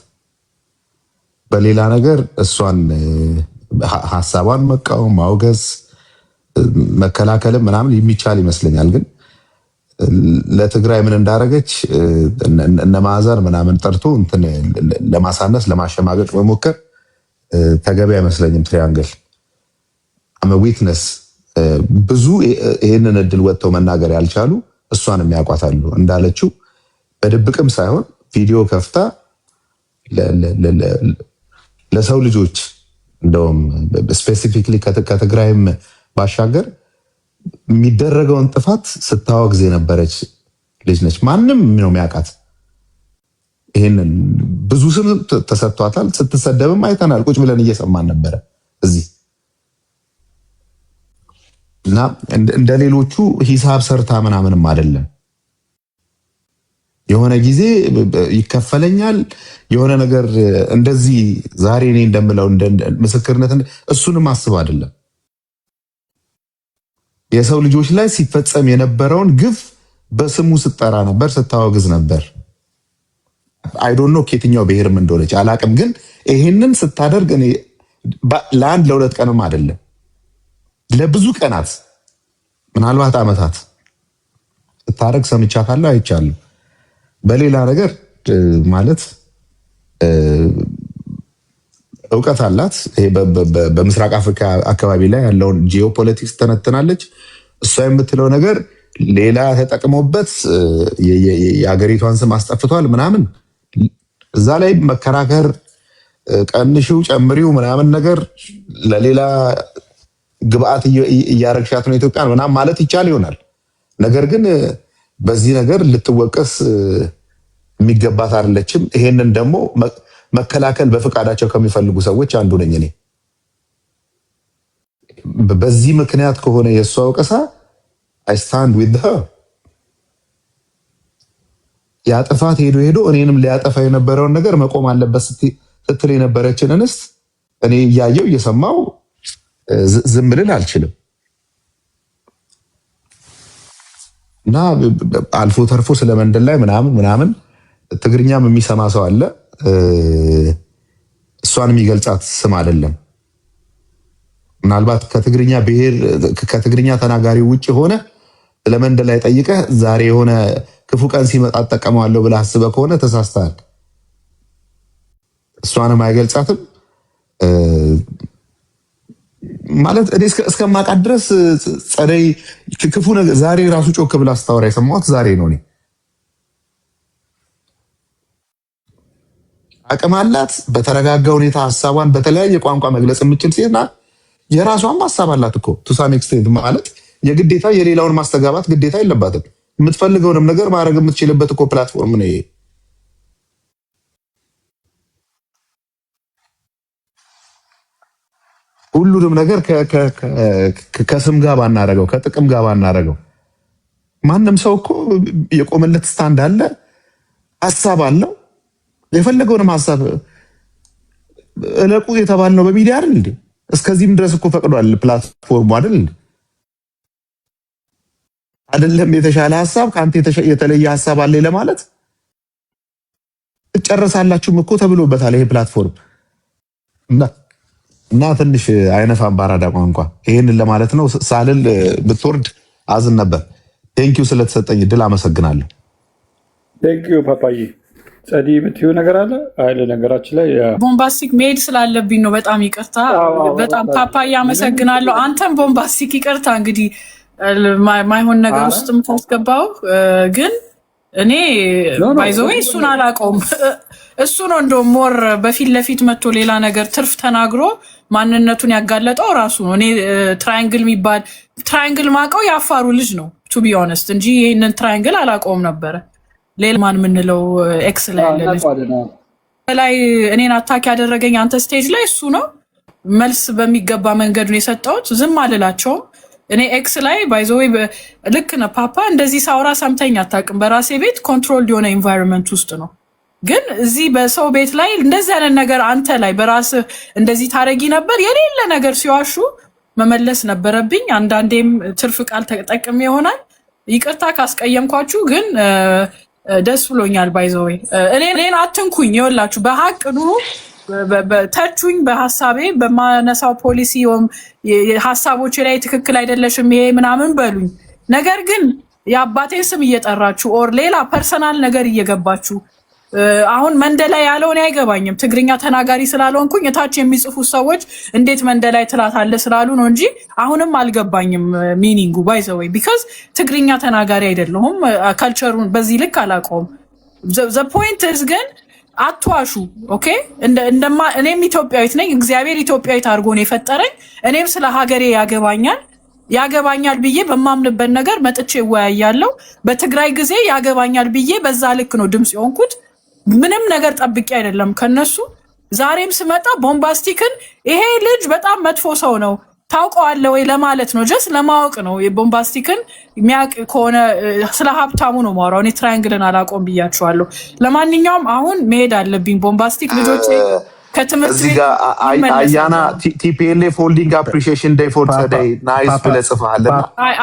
በሌላ ነገር እሷን ሀሳቧን መቃወም፣ ማውገዝ፣ መከላከልም ምናምን የሚቻል ይመስለኛል። ግን ለትግራይ ምን እንዳረገች እነ ማዕዛን ምናምን ጠርቶ እንትን ለማሳነስ ለማሸማገጥ መሞከር ተገቢ አይመስለኝም። ትሪያንግል አመ ዊትነስ ብዙ ይህንን እድል ወጥተው መናገር ያልቻሉ እሷን የሚያውቋታሉ። እንዳለችው በድብቅም ሳይሆን ቪዲዮ ከፍታ ለሰው ልጆች እንደውም ስፔሲፊክሊ ከትግራይም ባሻገር የሚደረገውን ጥፋት ስታወግዝ የነበረች ልጅ ነች። ማንም ነው የሚያውቃት። ይህንን ብዙ ስም ተሰጥቷታል። ስትሰደብም አይተናል። ቁጭ ብለን እየሰማን ነበረ እዚህ እና እንደ ሌሎቹ ሂሳብ ሰርታ ምናምንም አይደለም። የሆነ ጊዜ ይከፈለኛል የሆነ ነገር እንደዚህ ዛሬ እኔ እንደምለው ምስክርነት እሱንም አስብ አይደለም። የሰው ልጆች ላይ ሲፈጸም የነበረውን ግፍ በስሙ ስጠራ ነበር፣ ስታወግዝ ነበር። አይ ዶንት ኖ ከየትኛው ብሔርም እንደሆነች አላቅም። ግን ይሄንን ስታደርግ እኔ ለአንድ ለሁለት ቀንም አይደለም ለብዙ ቀናት ምናልባት ዓመታት ስታደርግ ሰምቻታለሁ፣ አይቻለሁ። በሌላ ነገር ማለት እውቀት አላት። በምስራቅ አፍሪካ አካባቢ ላይ ያለውን ጂኦፖለቲክስ ተነትናለች። እሷ የምትለው ነገር ሌላ ተጠቅሞበት የሀገሪቷን ስም አስጠፍቷል ምናምን፣ እዛ ላይ መከራከር ቀንሺው ጨምሪው ምናምን ነገር ለሌላ ግብአት እያረግሻት ነው ኢትዮጵያን ምናምን ማለት ይቻል ይሆናል። ነገር ግን በዚህ ነገር ልትወቀስ የሚገባት አይደለችም። ይሄንን ደግሞ መከላከል በፍቃዳቸው ከሚፈልጉ ሰዎች አንዱ ነኝ እኔ። በዚህ ምክንያት ከሆነ የእሷ ወቀሳ I stand with her። ያጠፋት ሄዶ እኔንም ሊያጠፋ የነበረውን ነገር መቆም አለበት ስትል የነበረችን እንስት እኔ እያየው እየሰማው ዝም ልል አልችልም። እና አልፎ ተርፎ ስለመንደል ላይ ምናምን ትግርኛም የሚሰማ ሰው አለ። እሷን የሚገልጻት ስም አይደለም። ምናልባት ከትግርኛ ብሔር ከትግርኛ ተናጋሪ ውጭ ሆነ ስለመንደል ላይ ጠይቀህ ዛሬ የሆነ ክፉ ቀን ሲመጣ ተጠቀመዋለሁ ብለህ አስበህ ከሆነ ተሳስተሃል። እሷንም አይገልጻትም ማለት እኔ እስከማውቃት ድረስ ጸደይ ክፉ ነገር ዛሬ ራሱ ጮክ ብላ አስታወራ የሰማሁት ዛሬ ነው። እኔ አቅም አላት። በተረጋጋ ሁኔታ ሀሳቧን በተለያየ ቋንቋ መግለጽ የምችል ሴት ናት። የራሷን ሀሳብ አላት እኮ ቱ ሳም ኤክስቴንት ማለት የግዴታ የሌላውን ማስተጋባት ግዴታ የለባትም። የምትፈልገውንም ነገር ማድረግ የምትችልበት እኮ ፕላትፎርም ነው ይሄ። ሁሉንም ነገር ከስም ጋር ባናረገው ከጥቅም ጋር ባናረገው ማንም ሰው እኮ የቆመለት ስታንድ አለ፣ ሀሳብ አለው። የፈለገውንም ሀሳብ እለቁ የተባልነው በሚዲያ አይደል እንዴ? እስከዚህም ድረስ እኮ ፈቅዷል ፕላትፎርሙ አይደል እንዴ? አይደለም የተሻለ ሀሳብ ከአንተ የተለየ ሀሳብ አለ ለማለት ትጨርሳላችሁም እኮ ተብሎበታል ይሄ ፕላትፎርም። እና ትንሽ አይነፋም ባራዳ ቋንቋ ይሄንን ለማለት ነው። ሳልል ብትወርድ አዝን ነበር። ቴንኪው ስለተሰጠኝ እድል አመሰግናለሁ። ቴንኪው ፓፓዬ። ጸዲ የምትይው ነገር አለ አይደል? ነገራችን ላይ ቦምባስቲክ መሄድ ስላለብኝ ነው። በጣም ይቅርታ። በጣም ፓፓዬ አመሰግናለሁ። አንተም ቦምባስቲክ ይቅርታ። እንግዲህ ማይሆን ነገር ውስጥ የምታስገባው ግን እኔ ባይዘዌ እሱን አላውቀውም። እሱ ነው እንደው ሞር በፊት ለፊት መጥቶ ሌላ ነገር ትርፍ ተናግሮ ማንነቱን ያጋለጠው ራሱ ነው። እኔ ትራያንግል የሚባል ትራያንግል ማውቀው የአፋሩ ልጅ ነው ቱ ቢ ኦነስት እንጂ ይህንን ትራያንግል አላውቀውም ነበረ። ሌላ ማን የምንለው ኤክስ ላይ ያለ ልጅ ላይ እኔን አታክ ያደረገኝ አንተ ስቴጅ ላይ እሱ ነው። መልስ በሚገባ መንገድ ነው የሰጠሁት። ዝም አልላቸውም። እኔ ኤክስ ላይ ባይዘዌ ልክ ነህ ፓፓ፣ እንደዚህ ሳውራ ሰምተኝ አታውቅም። በራሴ ቤት ኮንትሮል የሆነ ኢንቫይሮንመንት ውስጥ ነው። ግን እዚህ በሰው ቤት ላይ እንደዚህ አይነት ነገር አንተ ላይ በራስህ እንደዚህ ታረጊ ነበር። የሌለ ነገር ሲዋሹ መመለስ ነበረብኝ። አንዳንዴም ትርፍ ቃል ተጠቅሜ ይሆናል። ይቅርታ ካስቀየምኳችሁ፣ ግን ደስ ብሎኛል። ባይዘዌ እኔን አትንኩኝ። ይኸውላችሁ በሀቅ ኑሩ። ተቹኝ በሀሳቤ በማነሳው ፖሊሲ ሀሳቦች ላይ ትክክል አይደለሽም ይሄ ምናምን በሉኝ። ነገር ግን የአባቴን ስም እየጠራችሁ ኦር ሌላ ፐርሰናል ነገር እየገባችሁ አሁን መንደላይ ያለውን አይገባኝም። ትግርኛ ተናጋሪ ስላልሆንኩኝ እታች የሚጽፉ ሰዎች እንዴት መንደላይ ትላታለ ስላሉ ነው እንጂ አሁንም አልገባኝም ሚኒንጉ ባይዘወይ ቢካዝ ትግርኛ ተናጋሪ አይደለሁም። ካልቸሩን በዚህ ልክ አላውቀውም። ዘ ፖይንት ኢዝ ግን አትዋሹ። ኦኬ እኔም ኢትዮጵያዊት ነኝ። እግዚአብሔር ኢትዮጵያዊት አድርጎ ነው የፈጠረኝ። እኔም ስለ ሀገሬ ያገባኛል ብዬ በማምንበት ነገር መጥቼ እወያያለሁ። በትግራይ ጊዜ ያገባኛል ብዬ በዛ ልክ ነው ድምፅ የሆንኩት። ምንም ነገር ጠብቄ አይደለም ከነሱ። ዛሬም ስመጣ ቦምባስቲክን ይሄ ልጅ በጣም መጥፎ ሰው ነው ታውቀዋለህ ወይ ለማለት ነው። ጀስት ለማወቅ ነው። የቦምባስቲክን የሚያውቅ ከሆነ ስለ ሀብታሙ ነው ማውራው። እኔ ትራያንግልን አላውቀውም ብያችኋለሁ። ለማንኛውም አሁን መሄድ አለብኝ። ቦምባስቲክ ልጆች ከትምህርት እዚህ ጋር አያና ቲፒኤልኤፍ ሆልዲንግ አፕሪሺዬሽን ዴይ ፎር ቱዴይ ናይስ ብለህ ጽፈሃልና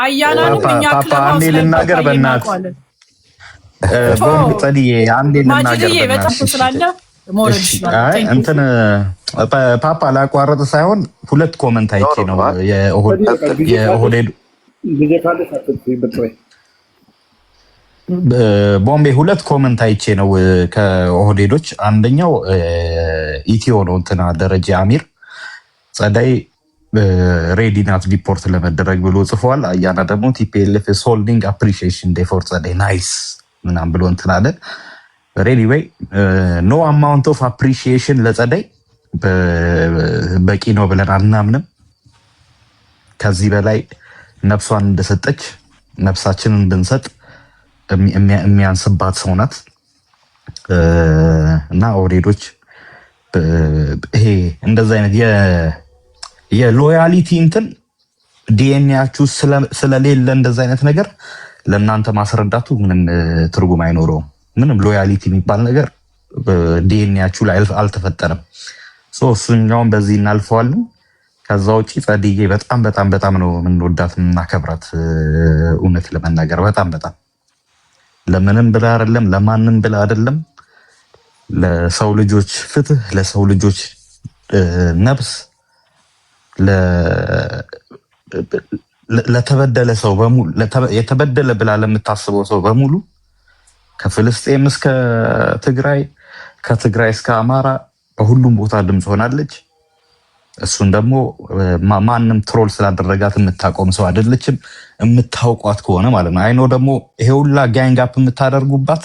አያናንም እኛ ክለብ ልናገር በእናትህ ጸድዬ አንዴ ልናገር በጣም ስላለ እንትን ፓፓ ላቋረጥ ሳይሆን ሁለት ኮመንት አይቼ ነው የኦህዴድ ቦምቤ ሁለት ኮመንት አይቼ ነው ከኦህዴዶች። አንደኛው ኢትዮ ነው እንትና ደረጀ አሚር ጸዳይ ሬዲ ናት ዲፖርት ለመደረግ ብሎ ጽፏል። አያና ደግሞ ቲፒኤልኤፍ ኢዝ ሆልዲንግ አፕሪሺዬሽን ዴይ ፎር ጸዳይ ናይስ ምናምን ብሎ እንትን አለ። ኤኒዌይ ኖ አማውንት ኦፍ አፕሪሺዬሽን ለጸዳይ በቂ ነው ብለን አናምንም። ከዚህ በላይ ነፍሷን እንደሰጠች ነፍሳችንን ብንሰጥ የሚያንስባት ሰው ናት እና ኦህዴዶች ይሄ እንደዛ አይነት የሎያሊቲ እንትን ዲኤንኤያችሁ ስለሌለ እንደዛ አይነት ነገር ለእናንተ ማስረዳቱ ምንም ትርጉም አይኖረውም። ምንም ሎያሊቲ የሚባል ነገር ዲኤንኤያችሁ ላይ አልተፈጠረም። እሱኛውን በዚህ እናልፈዋለን። ከዛ ውጭ ጸድዬ በጣም በጣም በጣም ነው የምንወዳት የምናከብራት። እውነት ለመናገር በጣም በጣም ለምንም ብላ አይደለም ለማንም ብላ አይደለም፣ ለሰው ልጆች ፍትህ፣ ለሰው ልጆች ነፍስ፣ ለተበደለ ሰው በሙሉ የተበደለ ብላ ለምታስበው ሰው በሙሉ ከፍልስጤም እስከ ትግራይ፣ ከትግራይ እስከ አማራ በሁሉም ቦታ ድምፅ ሆናለች። እሱን ደግሞ ማንም ትሮል ስላደረጋት የምታቆም ሰው አይደለችም። የምታውቋት ከሆነ ማለት ነው። አይኖ ደግሞ ይሄ ሁላ ጋንግ አፕ የምታደርጉባት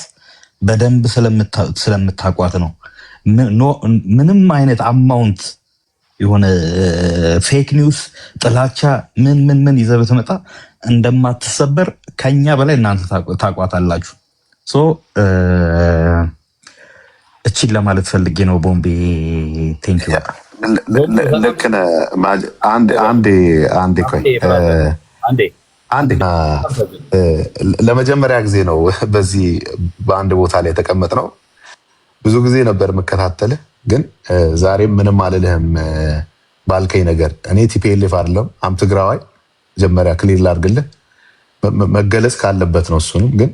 በደንብ ስለምታውቋት ነው። ምንም አይነት አማውንት የሆነ ፌክ ኒውስ፣ ጥላቻ ምን ይዘህ ብትመጣ እንደማትሰበር ከኛ በላይ እናንተ ታውቋታላችሁ። እቺን ለማለት ፈልጌ ነው። ቦምቤ ቴንክ ዩ። ልክ ነህ። አንዴ ቆይ ለመጀመሪያ ጊዜ ነው በዚህ በአንድ ቦታ ላይ የተቀመጥነው። ብዙ ጊዜ ነበር የምከታተልህ፣ ግን ዛሬም ምንም አልልህም ባልከኝ ነገር። እኔ ቲፒኤልኤፍ አይደለም አም ትግራዋይ። መጀመሪያ ክሊር ላድርግልህ፣ መገለጽ ካለበት ነው። እሱንም ግን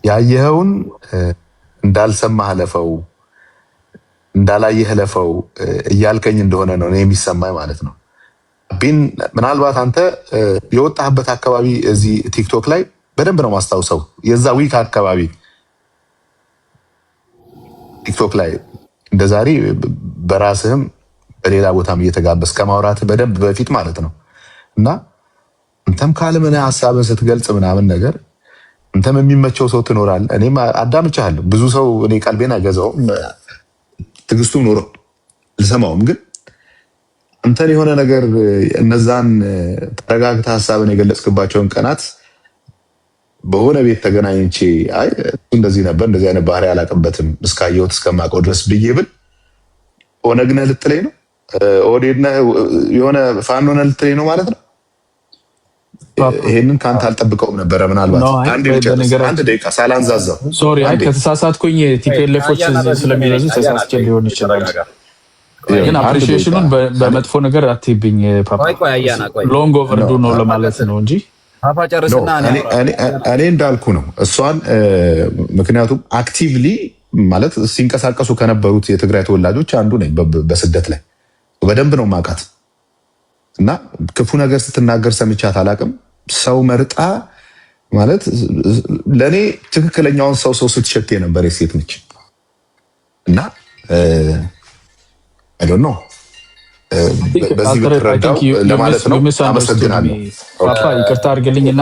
ያየኸውን እንዳልሰማህ ለፈው እንዳላየህ ለፈው እያልከኝ እንደሆነ ነው እኔ የሚሰማኝ ማለት ነው። ቢን ምናልባት አንተ የወጣህበት አካባቢ እዚህ ቲክቶክ ላይ በደንብ ነው ማስታውሰው። የዛ ዊክ አካባቢ ቲክቶክ ላይ እንደዛሬ በራስህም በሌላ ቦታም እየተጋበዝ ከማውራትህ በደንብ በፊት ማለት ነው እና አንተም ካልምን ሀሳብን ስትገልጽ ምናምን ነገር አንተም የሚመቸው ሰው ትኖራለህ። እኔም አዳምቻለሁ። ብዙ ሰው እኔ ቀልቤን አይገዛውም፣ ትግስቱ ኖሮ ልሰማውም። ግን አንተን የሆነ ነገር እነዛን ተረጋግተህ ሀሳብን የገለጽክባቸውን ቀናት በሆነ ቤት ተገናኝቼ አይ እንደዚህ ነበር እንደዚህ አይነት ባህሪ አላውቅበትም እስካየሁት እስከማውቀው ድረስ ብዬ ብል ኦነግ ነህ ልትለኝ ነው? ኦህዴድ ነህ የሆነ ፋኖ ነህ ልትለኝ ነው ማለት ነው? ይሄንን ከአንተ አልጠብቀውም ነበረ። ምናልባት አንድ ደቂቃ ሳላንዛዛው ሶሪ፣ ከተሳሳትኩኝ ቲፒኤልኤፎች ስለሚበዙ ተሳስቼ ሊሆን ይችላል። ግን አፕሪሺዬሽኑን በመጥፎ ነገር አትይብኝ ፓፓ። ሎንግ ኦቨርዱ ነው ለማለት ነው እንጂ ፓፓ ጨርስና እኔ እንዳልኩ ነው እሷን። ምክንያቱም አክቲቭሊ ማለት ሲንቀሳቀሱ ከነበሩት የትግራይ ተወላጆች አንዱ ነኝ። በስደት ላይ በደንብ ነው ማውቃት እና ክፉ ነገር ስትናገር ሰምቻት አላውቅም። ሰው መርጣ ማለት ለእኔ ትክክለኛውን ሰው ስትሸት የነበር የሴት ነች እና አይዶንት ኖ በዚህ ብትረዳው ለማለት ነው። አመሰግናለሁ። ይቅርታ አድርግልኝና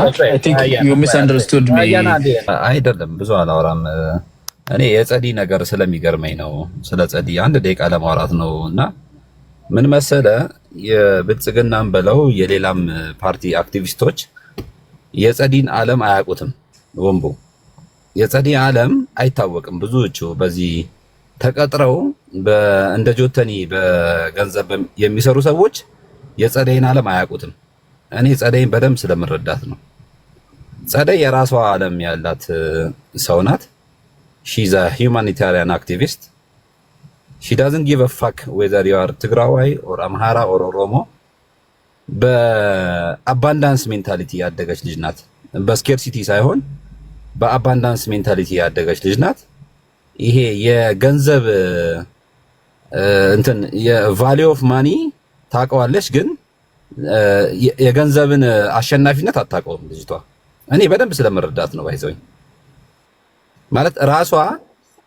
ዩ ሚስ አንደርስቱድ ሚ። አይደለም ብዙ አላወራም እኔ የጸዲ ነገር ስለሚገርመኝ ነው። ስለ ጸዲ አንድ ደቂቃ ለማውራት ነው እና ምን መሰለ የብልጽግናም በለው የሌላም ፓርቲ አክቲቪስቶች የጸዲን ዓለም አያውቁትም። ወንቦ የጸዲ ዓለም አይታወቅም። ብዙዎቹ በዚህ ተቀጥረው እንደ ጆተኒ በገንዘብ የሚሰሩ ሰዎች የጸደይን ዓለም አያውቁትም። እኔ ጸደይን በደንብ ስለምረዳት ነው። ጸደይ የራሷ ዓለም ያላት ሰው ናት። ሺዝ አ ሁማኒታሪያን አክቲቪስት። ሺ ዳዝንት ጊቭ አ ፋክ ዌዘር ዩ አር ትግራዋይ ኦር አምሃራ ኦር ኦሮሞ። በአባንዳንስ ሜንታሊቲ ያደገች ልጅ ናት። በስኬርሲቲ ሳይሆን በአባንዳንስ ሜንታሊቲ ያደገች ልጅ ናት። ይሄ የገንዘብ እንትን የቫሊዩ ኦፍ ማኒ ታውቀዋለች፣ ግን የገንዘብን አሸናፊነት አታውቀውም ልጅቷ። እኔ በደንብ ስለምረዳት ነው ባይዘውኝ ማለት ራሷ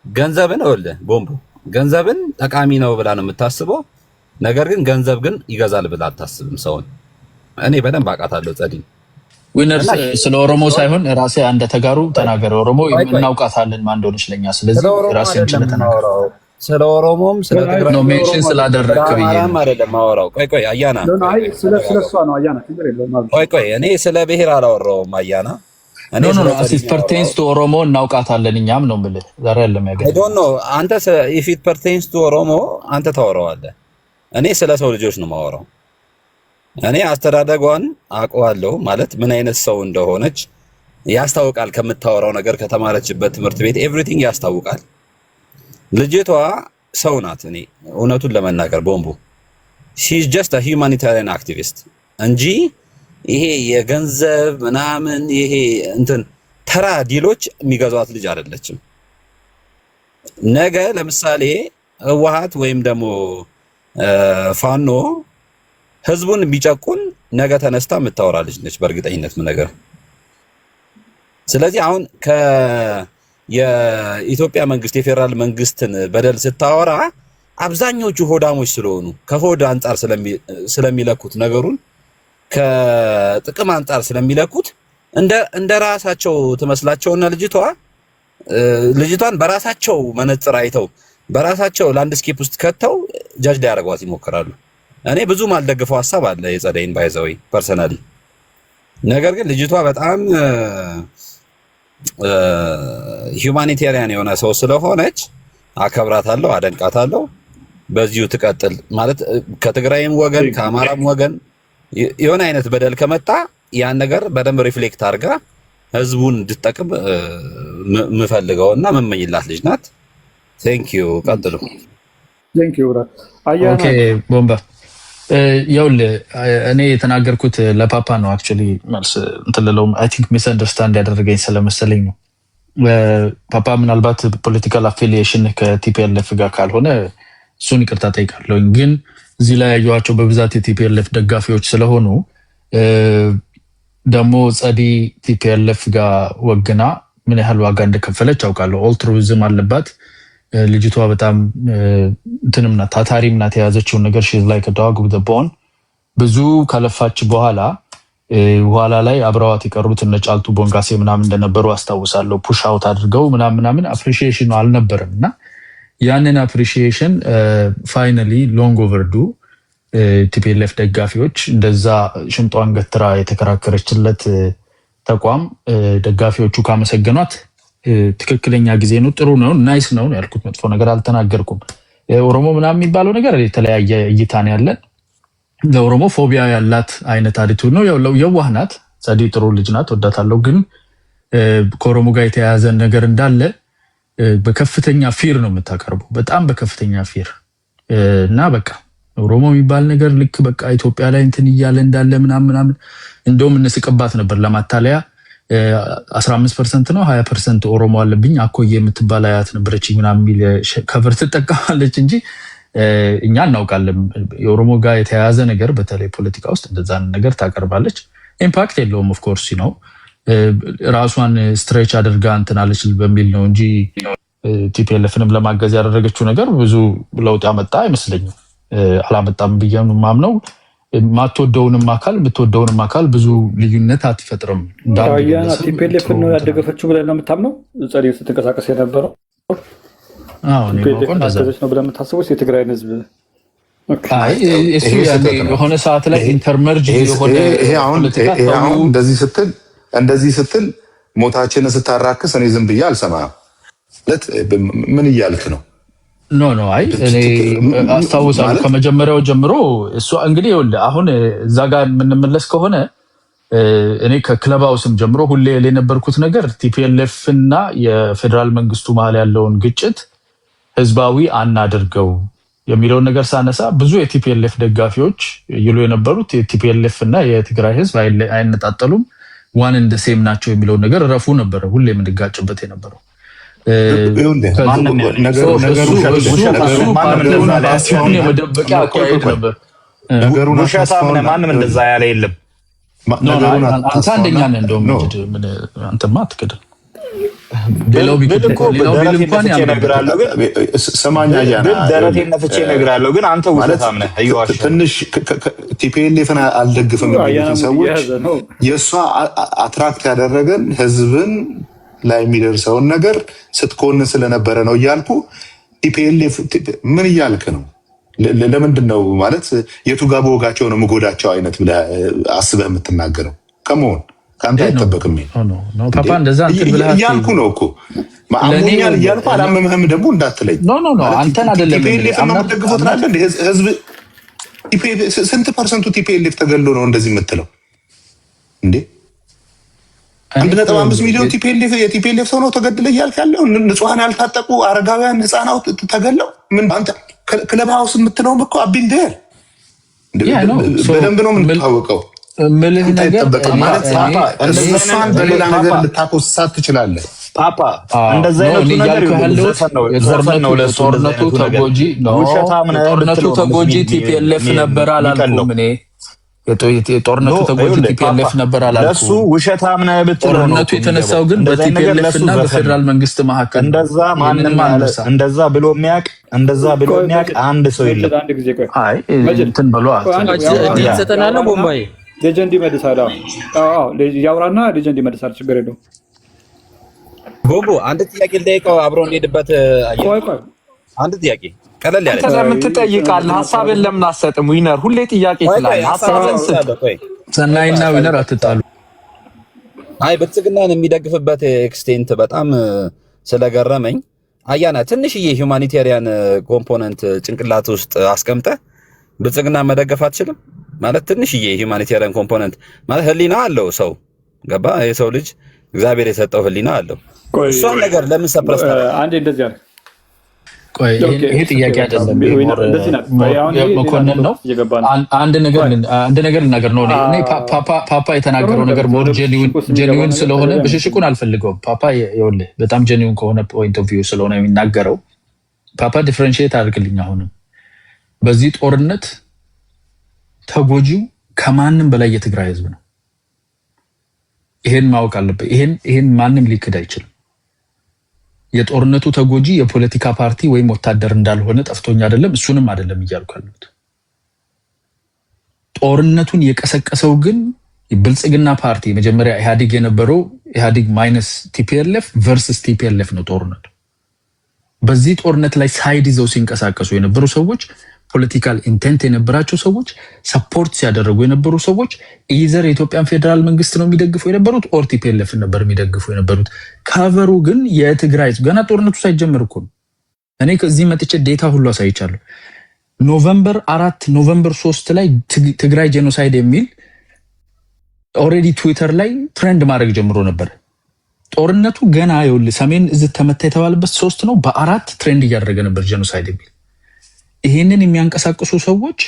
ገንዘብን ወልደ ቦምቡ ገንዘብን ጠቃሚ ነው ብላ ነው የምታስበው። ነገር ግን ገንዘብ ግን ይገዛል ብላ አታስብም ሰውን። እኔ በደንብ አውቃታለሁ ጸዲ ዊነርስ ስለ ኦሮሞ ሳይሆን ራሴ አንደ ተጋሩ ተናገረ። ኦሮሞ እናውቃታለን ማን እንደሆነች ለኛ። ስለዚህ ራሴን ስለተናገረ ስለ ኦሮሞም ስለ ትግራይ ነው ሜንሽን ስላደረክ ብዬ ነው አይደለም ማወራው። ቆይ አያና ስለሷ ነው አያና ችግር የለውም። ቆይ እኔ ስለ ብሔር አላወራውም አያና። እኔ ኖ አሲስ ፐርቴንስ ቱ ኦሮሞ እናውቃታለን እኛም ነው የምልህ። ዛሬ አይደለም ያገኘው። አይ ዶንት ኖ አንተ ኢፍ ኢት ፐርቴንስ ቱ ኦሮሞ አንተ ታወራዋለህ። እኔ ስለ ሰው ልጆች ነው ማወራው። እኔ አስተዳደጓን አውቀዋለሁ ማለት ምን አይነት ሰው እንደሆነች ያስታውቃል። ከምታወራው ነገር ከተማረችበት ትምህርት ቤት ኤቭሪቲንግ ያስታውቃል። ልጅቷ ሰው ናት። እኔ እውነቱን ለመናገር ቦምቡ ሺ ኢዝ ጀስት አ ሂውማኒታሪያን አክቲቪስት እንጂ ይሄ የገንዘብ ምናምን ይሄ እንትን ተራ ዲሎች የሚገዟት ልጅ አይደለችም። ነገ ለምሳሌ ህወሓት ወይም ደግሞ ፋኖ ህዝቡን ቢጨቁን ነገ ተነስታ የምታወራ ልጅ ነች በእርግጠኝነት ነገር። ስለዚህ አሁን የኢትዮጵያ መንግስት የፌደራል መንግስትን በደል ስታወራ አብዛኞቹ ሆዳሞች ስለሆኑ ከሆድ አንጻር ስለሚለኩት ነገሩን ከጥቅም አንጻር ስለሚለኩት እንደ ራሳቸው ትመስላቸውና ልጅቷን በራሳቸው መነጽር አይተው በራሳቸው ላንድስኬፕ ውስጥ ከተው ጃጅ ላይ ያደርጓት ይሞክራሉ። እኔ ብዙ ማልደግፈው ሐሳብ አለ የጸደይን ባይዘው ፐርሰናሊ። ነገር ግን ልጅቷ በጣም ሂውማኒቴሪያን የሆነ ሰው ስለሆነች አከብራታለሁ፣ አደንቃታለሁ። በዚሁ ትቀጥል ማለት ከትግራይም ወገን ከአማራም ወገን የሆነ አይነት በደል ከመጣ ያን ነገር በደንብ ሪፍሌክት አድርጋ ህዝቡን እንድትጠቅም ምፈልገውና መመኝላት ልጅ ናት። ቴንክ ዩ ቀጥሉ። ቴንክ ዩ ብራ አያና ኦኬ ቦምባ እኔ የተናገርኩት ለፓፓ ነው። አክቹሊ መልስ እንትልለው አይ ቲንክ ሚስ አንደርስታንድ ያደረገኝ ስለመሰለኝ ነው። ፓፓ ምናልባት ፖለቲካል አፊሊዬሽን ከቲፒኤልኤፍ ጋር ካልሆነ እሱን ይቅርታ ጠይቃለሁ። ግን እዚህ ላይ ያዩዋቸው በብዛት የቲፒኤልኤፍ ደጋፊዎች ስለሆኑ ደግሞ ጸዲ ቲፒኤልኤፍ ጋር ወግና ምን ያህል ዋጋ እንደከፈለች አውቃለሁ። ኦልትሩዝም አለባት ልጅቷ በጣም እንትንም ናት፣ ታታሪም ናት። የያዘችውን ነገር she's like a dog with a bone ብዙ ከለፋች በኋላ ላይ አብረዋት የቀሩት እነ ጫልቱ ቦንጋሴ ምናምን እንደነበሩ አስታውሳለሁ። ፑሽ አውት አድርገው ምናምን አፕሪሺዬሽን አልነበረም እና ያንን አፕሪሺዬሽን ፋይናሊ ሎንግ ኦቨርዱ ቲፒኤልኤፍ ደጋፊዎች እንደዛ ሽንጧን ገትራ የተከራከረችለት ተቋም ደጋፊዎቹ ካመሰገኗት ትክክለኛ ጊዜ ነው። ጥሩ ነው፣ ናይስ ነው ያልኩት። መጥፎ ነገር አልተናገርኩም። ኦሮሞ ምናምን የሚባለው ነገር የተለያየ እይታ ነው ያለን። ለኦሮሞ ፎቢያ ያላት አይነት አዲቱ ነው። የዋህ ናት ጸዲ፣ ጥሩ ልጅ ናት፣ ወዳታለሁ። ግን ከኦሮሞ ጋር የተያያዘ ነገር እንዳለ በከፍተኛ ፊር ነው የምታቀርበው፣ በጣም በከፍተኛ ፊር እና በቃ ኦሮሞ የሚባል ነገር ልክ በቃ ኢትዮጵያ ላይ እንትን እያለ እንዳለ ምናምን እንደውም እንስቅባት ነበር ለማታለያ 15% ነው 20% ኦሮሞ አለብኝ አኮዬ የምትባል አያት ነበረች ምናምን የሚል ከቨር ትጠቀማለች እንጂ እኛ እናውቃለን የኦሮሞ ጋር የተያያዘ ነገር በተለይ ፖለቲካ ውስጥ እንደዛ ነገር ታቀርባለች። ኢምፓክት የለውም ኦፍ ኮርስ ነው ራሷን ስትሬች አድርጋ እንትናለች በሚል ነው እንጂ ቲፒኤልኤፍንም ለማገዝ ያደረገችው ነገር ብዙ ለውጥ ያመጣ አይመስለኝም። አላመጣም ብዬ ነው የማምነው። ማትወደውንም አካል የምትወደውንም አካል ብዙ ልዩነት አትፈጥርም። አያና ቲፒኤልኤፍ ነው ያደገፈችው ብለን ነው የምታምነው? ጸዲ ስትንቀሳቀስ የነበረው ቲፒኤልኤፍ ነው ብለን የምታስበው የትግራይን ህዝብ? እሱ የሆነ ሰዓት ላይ ኢንተርመርጅ የሆነ ይሄ አሁን እንደዚህ ስትል ሞታችንን ስታራክስ እኔ ዝም ብዬ አልሰማም። ምን እያልክ ነው? ኖ አይ እኔ አስታውሳለሁ ከመጀመሪያው ጀምሮ እሱ እንግዲህ ይኸውልህ አሁን እዛ ጋር የምንመለስ ከሆነ እኔ ከክለባውስም ጀምሮ ሁሌ የነበርኩት ነገር ቲፒኤልኤፍ እና የፌደራል መንግስቱ መሀል ያለውን ግጭት ህዝባዊ አናድርገው የሚለውን ነገር ሳነሳ ብዙ የቲፒኤልኤፍ ደጋፊዎች ይሉ የነበሩት የቲፒኤልኤፍ እና የትግራይ ህዝብ አይነጣጠሉም፣ ዋን እንደ ሴም ናቸው የሚለውን ነገር ረፉ ነበር ሁሌ የምንጋጭበት የነበረው። ማንም እንደዛ ያለ የለም። ነገሩን አንተ አንደኛ ነህ እንደውም አንተማ አትክድም። ሌላው ቢል እንኳን እነግርሃለሁ ግን ሰማኛ ያና ደረቴን ነፍቼ እነግርሃለሁ ግን አንተ ውሸታም ነህ። ትንሽ ቲፒኤልኤፍን አልደግፍም የሚሉትን ሰዎች የእሷ አትራክት ያደረገን ህዝብን ላይ የሚደርሰውን ነገር ስትኮንን ስለነበረ ነው እያልኩ ቲፒኤልኤፍ ምን እያልክ ነው? ለምንድን ነው ማለት የቱ ጋር በወጋቸው ነው የምጎዳቸው አይነት ብለህ አስበህ የምትናገረው? ከመሆን ከአንተ አይጠበቅም ፓፓ እንደዛ እያልኩ ነው እኮ አሞኛል እያልኩ አላመምህም ደግሞ እንዳትለኝ። አንተን አይደለም ቲፒኤልኤፍ ነው የምትደግፈው ትላለህ። ህዝብ ስንት ፐርሰንቱ ቲፒኤልኤፍ ተገሎ ነው እንደዚህ የምትለው እንዴ? 1.5 ሚሊዮን የቲፒኤልኤፍ ሰው ነው ተገድለ እያልክ ያለው? ንጹሐን ያልታጠቁ አረጋውያን ህፃናት ተገለው ምን አንተ ክለብ ሀውስ የምትለውም እኮ አቢን ደር በደንብ ነው የምንታወቀው። ምልህ ነገር እሷን በሌላ ነገር ልታኮስሳት ትችላለህ። ፓፓ እንደዛ አይነቱ ነገር ጦርነቱ ተጎጂ ቲፒኤልኤፍ ነበር አላልኩም እኔ። የጦርነቱ ተጎጂ ቲፒኤልኤፍ ነበር አላልኩም። ለሱ ውሸታም ነህ ብትለው ጦርነቱ የተነሳው ግን በቲፒኤልኤፍ እና በፌደራል መንግስት መካከል። እንደዛ ብሎ የሚያውቅ አንድ ሰው የለም። አይ እንትን ብሎ ሰጠናለ ቦምባይ ሌጀንድ ይመልሳል። ያውራና ሌጀንድ ይመልሳል። ችግር የለውም። ቦምቦ አንድ ጥያቄ ልጠይቀው አብሮ እንሄድበት። አንድ ጥያቄ ቀለል ያለ ስለምትጠይቃለህ ሀሳብን ለምን አትሰጥም? ዊነር ሁሌ ጥያቄ ትላለህ። ሀሳብን ስጥ። ሰናይና ዊነር አትጣሉ። አይ ብልጽግናን የሚደግፍበት ኤክስቴንት በጣም ስለገረመኝ አያና ትንሽዬ ሂውማኒቴሪያን ኮምፖነንት ጭንቅላት ውስጥ አስቀምጠህ ብልጽግና መደገፍ አትችልም ማለት? ትንሽዬ ሂውማኒቴሪያን ኮምፖነንት ማለት ህሊና አለው ሰው ገባ? የሰው ልጅ እግዚአብሔር የሰጠው ህሊና አለው። እሷን ነገር ለምን ሰፕረስ አንዴ እንደዚህ አለ። ቆይ ይሄ ጥያቄ አይደለም፣ መኮንን ነው። አንድ ነገር ልናገር ነው። እኔ ፓፓ የተናገረው ነገር ሞር ጄኒዊን ስለሆነ ብሽሽቁን አልፈልገውም። ፓፓ ይኸውልህ በጣም ጄኒዊን ከሆነ ፖይንት ኦፍ ቪው ስለሆነ የሚናገረው ፓፓ ዲፍረንሺየት አድርግልኝ። አሁንም በዚህ ጦርነት ተጎጂው ከማንም በላይ የትግራይ ህዝብ ነው። ይሄን ማወቅ አለበት። ይሄን ማንም ሊክድ አይችልም። የጦርነቱ ተጎጂ የፖለቲካ ፓርቲ ወይም ወታደር እንዳልሆነ ጠፍቶኝ አይደለም፣ እሱንም አይደለም እያልኩ ያለሁት። ጦርነቱን የቀሰቀሰው ግን የብልጽግና ፓርቲ መጀመሪያ ኢህአዴግ የነበረው ኢህአዴግ ማይነስ ቲፒኤልኤፍ ቨርስስ ቲፒኤልኤፍ ነው ጦርነቱ። በዚህ ጦርነት ላይ ሳይድ ይዘው ሲንቀሳቀሱ የነበሩ ሰዎች፣ ፖለቲካል ኢንቴንት የነበራቸው ሰዎች፣ ሰፖርት ሲያደረጉ የነበሩ ሰዎች ኢዘር የኢትዮጵያን ፌዴራል መንግስት ነው የሚደግፉ የነበሩት ኦር ቲፒኤልኤፍ ነበር የሚደግፉ የነበሩት። ካቨሩ ግን የትግራይ ገና ጦርነቱ ሳይጀምር እኮ ነው። እኔ ከዚህ መጥቼ ዴታ ሁሉ አሳይቻለሁ። ኖቨምበር 4 ኖቨምበር 3 ላይ ትግራይ ጄኖሳይድ የሚል ኦልሬዲ ትዊተር ላይ ትሬንድ ማድረግ ጀምሮ ነበር። ጦርነቱ ገና ይኸውልህ ሰሜን እዝ ተመታ የተባለበት 3 ነው፣ በ4 ትሬንድ እያደረገ ነበር ጄኖሳይድ የሚል። ይሄንን የሚያንቀሳቅሱ ሰዎች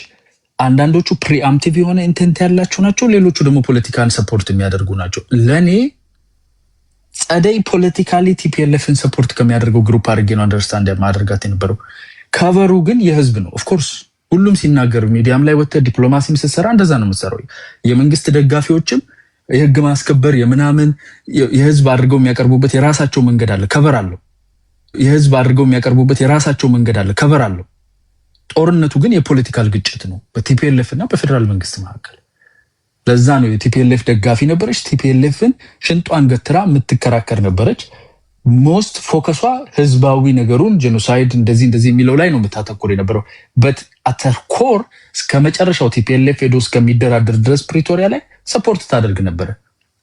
አንዳንዶቹ ፕሪአምፕቲቭ የሆነ ኢንቴንት ያላቸው ናቸው፣ ሌሎቹ ደግሞ ፖለቲካን ሰፖርት የሚያደርጉ ናቸው። ለኔ ጸደይ ፖለቲካሊ ቲፒኤልኤፍን ሰፖርት ከሚያደርገው ግሩፕ አድርጌ ነው አንደርስታንድ ማድረጋት የነበረው። ከቨሩ ግን የህዝብ ነው። ኦፍኮርስ ሁሉም ሲናገሩ ሚዲያም ላይ ወጥተህ ዲፕሎማሲም ስትሰራ እንደዛ ነው የምትሰራው። የመንግስት ደጋፊዎችም የህግ ማስከበር የምናምን የህዝብ አድርገው የሚያቀርቡበት የራሳቸው መንገድ አለ፣ ከቨር አለው። የህዝብ አድርገው የሚያቀርቡበት የራሳቸው መንገድ አለ፣ ከቨር አለው። ጦርነቱ ግን የፖለቲካል ግጭት ነው በቲፒኤልኤፍ እና በፌደራል መንግስት መካከል። ለዛ ነው የቲፒኤልኤፍ ደጋፊ ነበረች። ቲፒኤልኤፍን ሽንጧን ገትራ የምትከራከር ነበረች። ሞስት ፎከሷ ህዝባዊ ነገሩን ጄኖሳይድ እንደዚህ የሚለው ላይ ነው የምታተኩር የነበረው። በት አተርኮር እስከ መጨረሻው ቲፒኤልኤፍ ሄዶ እስከሚደራደር ድረስ ፕሪቶሪያ ላይ ሰፖርት ታደርግ ነበረ።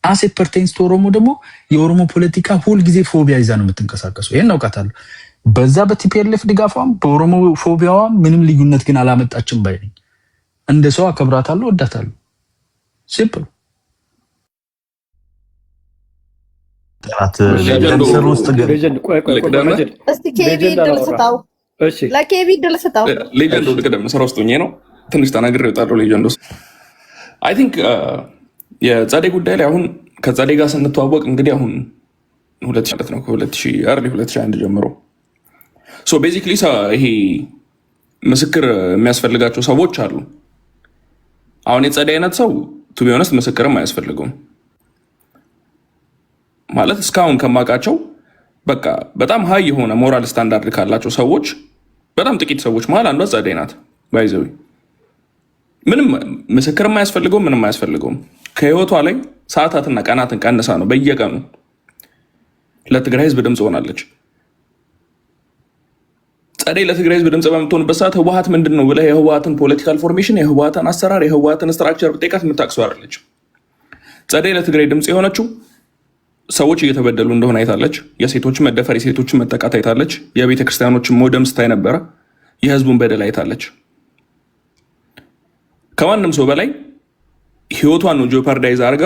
አሴት ፐርቴንስ ኦሮሞ ደግሞ የኦሮሞ ፖለቲካ ሁልጊዜ ፎቢያ ይዛ ነው የምትንቀሳቀሰው። ይህን አውቃታለሁ። በዛ በቲፒኤልኤፍ ድጋፏም በኦሮሞ ፎቢያዋም ምንም ልዩነት ግን አላመጣችም ባይ ነኝ። እንደ ሰው አከብራታለሁ፣ ወዳታለሁ። ሲምፕል። ሌጀንዱ ልቅደም ስራ ውስጥ ሆኜ ነው ትንሽ ተናግሬ እወጣለሁ። ሌጀንዱ አይ ቲንክ የጸደይ ጉዳይ ላይ አሁን ከጸደይ ጋር ስንተዋወቅ እንግዲህ አሁን 2000 ነው ከ2001 ጀምሮ ሶ ቤዚክሊ ይሄ ምስክር የሚያስፈልጋቸው ሰዎች አሉ። አሁን የጸደይ አይነት ሰው ቱ ቢ ኦነስት ምስክርም አያስፈልገውም ማለት እስካሁን ከማውቃቸው በቃ በጣም ሀይ የሆነ ሞራል ስታንዳርድ ካላቸው ሰዎች በጣም ጥቂት ሰዎች መሀል አንዷ ጸደይ ናት። ባይዘዊ ምንም ምስክርም አያስፈልገውም፣ ምንም አያስፈልገውም። ከህይወቷ ላይ ሰዓታትና ቀናትን ቀንሳ ነው በየቀኑ ለትግራይ ህዝብ ድምፅ ሆናለች። ጸደይ ለትግራይ ህዝብ ድምፅ በምትሆንበት ሰዓት ህወሓት ምንድን ነው ብለህ የህወሓትን ፖለቲካል ፎርሜሽን፣ የህወሓትን አሰራር፣ የህወሓትን ስትራክቸር ብጠይቃት የምታቅሰው አይደለች። ጸደይ ለትግራይ ድምፅ የሆነችው ሰዎች እየተበደሉ እንደሆነ አይታለች። የሴቶች መደፈር፣ የሴቶች መጠቃት አይታለች። የቤተ ክርስቲያኖችን መውደም ስታይ ነበረ። የህዝቡን በደል አይታለች። ከማንም ሰው በላይ ህይወቷን ነው ጂኦፓርዳይዝ አድርጋ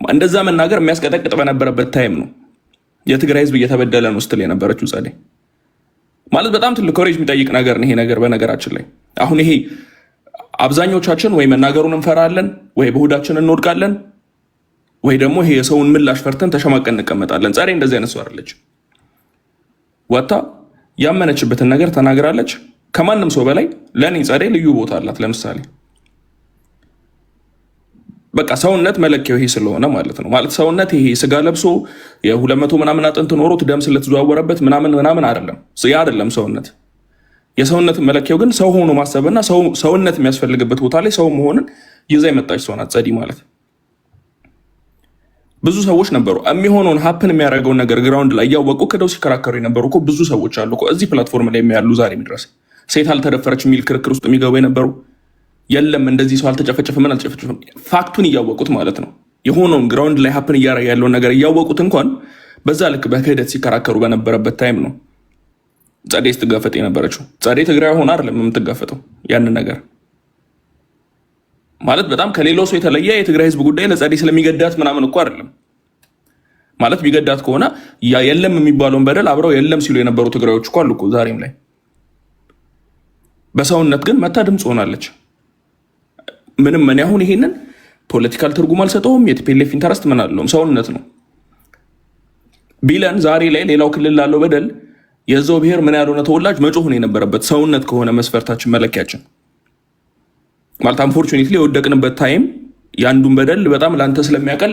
እንደዛ መናገር የሚያስቀጠቅጥ በነበረበት ታይም ነው የትግራይ ህዝብ እየተበደለ ነው ስትል የነበረችው ጸደይ ማለት በጣም ትልቅ ኮሬጅ የሚጠይቅ ነገር ነው ይሄ ነገር። በነገራችን ላይ አሁን ይሄ አብዛኞቻችን ወይ መናገሩን እንፈራለን፣ ወይ በሁዳችን እንወድቃለን፣ ወይ ደግሞ ይሄ የሰውን ምላሽ ፈርተን ተሸማቀን እንቀመጣለን። ጸደይ እንደዚህ አይነት ሰው አይደለች። ወጣ ያመነችበትን ነገር ተናግራለች። ከማንም ሰው በላይ ለእኔ ጸደይ ልዩ ቦታ አላት። ለምሳሌ በቃ ሰውነት መለኪያው ይሄ ስለሆነ ማለት ነው። ማለት ሰውነት ይሄ ስጋ ለብሶ የ200 ምናምን አጥንት ኖሮት ደም ስለተዘዋወረበት ምናምን ምናምን አይደለም። ያ አይደለም ሰውነት። የሰውነት መለኪያው ግን ሰው ሆኖ ማሰብና ሰውነት የሚያስፈልግበት ቦታ ላይ ሰው መሆንን ይዛ የመጣች ሰው ናት ጸደይ ማለት። ብዙ ሰዎች ነበሩ የሚሆነውን ሀፕን የሚያደርገውን ነገር ግራውንድ ላይ እያወቁ ክደው ሲከራከሩ የነበሩ እኮ ብዙ ሰዎች አሉ እኮ እዚህ ፕላትፎርም ላይ የሚያሉ ዛሬ ድረስ ሴት አልተደፈረች የሚል ክርክር ውስጥ የሚገቡ የነበሩ የለም እንደዚህ ሰው አልተጨፈጨፈ ምን አልጨፈጨፈም ፋክቱን እያወቁት ማለት ነው። የሆነውን ግራውንድ ላይ ሀፕን እያደረገ ያለውን ነገር እያወቁት እንኳን በዛ ልክ በክህደት ሲከራከሩ በነበረበት ታይም ነው ጸደይ ስትጋፈጥ የነበረችው። ጸደይ ትግራይ ሆና አይደለም የምትጋፈጠው ያንን ነገር ማለት በጣም ከሌላው ሰው የተለየ የትግራይ ህዝብ ጉዳይ ለጸደይ ስለሚገዳት ምናምን እኮ አይደለም ማለት። ቢገዳት ከሆነ የለም የሚባለውን በደል አብረው የለም ሲሉ የነበሩ ትግራዮች እኮ አሉ እኮ ዛሬም ላይ። በሰውነት ግን መታ ድምፅ ሆናለች። ምንም እኔ አሁን ይሄንን ፖለቲካል ትርጉም አልሰጠውም። የቲፒኤልኤፍ ኢንተረስት ምን አለውም፣ ሰውነት ነው ቢለን ዛሬ ላይ ሌላው ክልል ላለው በደል የዛው ብሔር ምን ያልሆነ ተወላጅ መጮህ ነው የነበረበት። ሰውነት ከሆነ መስፈርታችን መለኪያችን ማለት አንፎርቹኔትሊ የወደቅንበት ታይም የአንዱን በደል በጣም ለአንተ ስለሚያቀል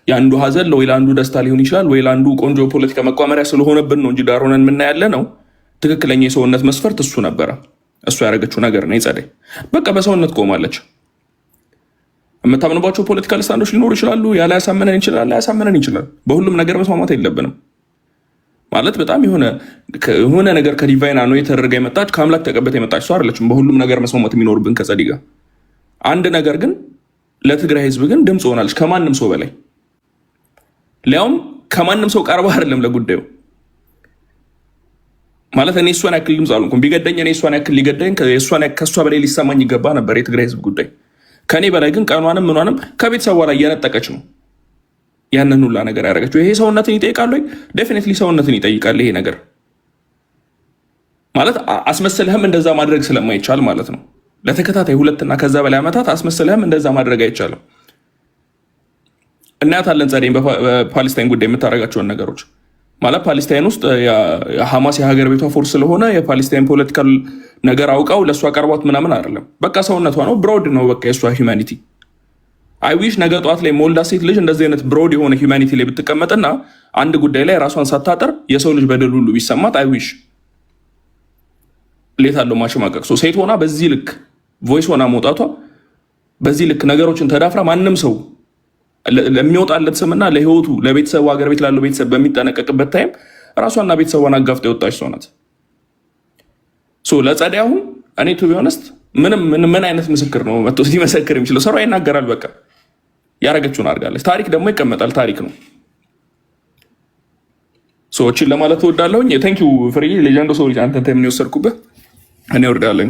የአንዱ ሀዘን ወይ ለአንዱ ደስታ ሊሆን ይችላል፣ ወይ ለአንዱ ቆንጆ ፖለቲካ መቋመሪያ ስለሆነብን ነው እንጂ ዳር ሆነን የምናያለ ነው። ትክክለኛ የሰውነት መስፈርት እሱ ነበረ። እሱ ያደረገችው ነገር ነው ጸደይ በቃ በሰውነት ቆማለች። የምታምንባቸው ፖለቲካል ስታንዶች ሊኖሩ ይችላሉ። ያለ ያሳመነን ይችላል፣ ላያሳመነን ይችላል። በሁሉም ነገር መስማማት የለብንም ማለት በጣም የሆነ ነገር ከዲቫይን ነው የተደረገ የመጣች ከአምላክ ተቀበት የመጣች ሰው አይደለችም። በሁሉም ነገር መስማማት የሚኖርብን ከጸደይ ጋር አንድ ነገር ግን ለትግራይ ህዝብ ግን ድምፅ ሆናለች ከማንም ሰው በላይ ሊያውም ከማንም ሰው ቀርባ አይደለም ለጉዳዩ ማለት እኔ እሷን ያክል ድምፅ አልሆንኩም። ቢገደኝ እኔ እሷን ያክል ሊገደኝ ከእሷ በላይ ሊሰማኝ ይገባ ነበር የትግራይ ህዝብ ጉዳይ። ከኔ በላይ ግን ቀኗንም ምኗንም ከቤተሰቧ ላይ እየነጠቀች ነው ያንን ሁላ ነገር ያደረገችው። ይሄ ሰውነትን ይጠይቃል ወይ? ዴፊኒትሊ ሰውነትን ይጠይቃል ይሄ ነገር ማለት አስመስልህም እንደዛ ማድረግ ስለማይቻል ማለት ነው። ለተከታታይ 2 እና ከዛ በላይ ዓመታት አስመስልህም እንደዛ ማድረግ አይቻልም። እናያታለን ጸደይን በፓለስታይን ጉዳይ የምታደርጋቸውን ነገሮች ማለት ፓለስታይን ውስጥ ሐማስ የሀገር ቤቷ ፎርስ ስለሆነ የፓለስታይን ፖለቲካል ነገር አውቃው ለእሷ ቀርቧት ምናምን አይደለም። በቃ ሰውነቷ ነው፣ ብሮድ ነው በቃ የእሷ ሂውማኒቲ። አይዊሽ ነገ ጠዋት ላይ ሞልዳ ሴት ልጅ እንደዚህ አይነት ብሮድ የሆነ ሂውማኒቲ ላይ ብትቀመጥና አንድ ጉዳይ ላይ ራሷን ሳታጠር የሰው ልጅ በደል ሁሉ ቢሰማት አይዊሽ ሌት አለው ማሸማቀቅ። ሴት ሆና በዚህ ልክ ቮይስ ሆና መውጣቷ በዚህ ልክ ነገሮችን ተዳፍራ ማንም ሰው ለሚወጣለት ስምና ለህይወቱ ለቤተሰቡ ሀገር ቤት ላለው ቤተሰብ በሚጠነቀቅበት ታይም ራሷና ቤተሰቧን አጋፍጣ የወጣች ሰው ናት። ለጸደይ አሁን እኔ ቱ ቢ ኦነስት ምን አይነት ምስክር ነው መጥቶ ሊመሰክር የሚችለው? ሰሯ ይናገራል። በቃ ያረገችውን አድርጋለች። ታሪክ ደግሞ ይቀመጣል። ታሪክ ነው። ሰዎችን ለማለት እወዳለሁኝ። ቴንኪዩ ፍሬ ሌጀንዶ ሰው አንተ ምን የወሰድኩብህ እኔ ወርዳለኝ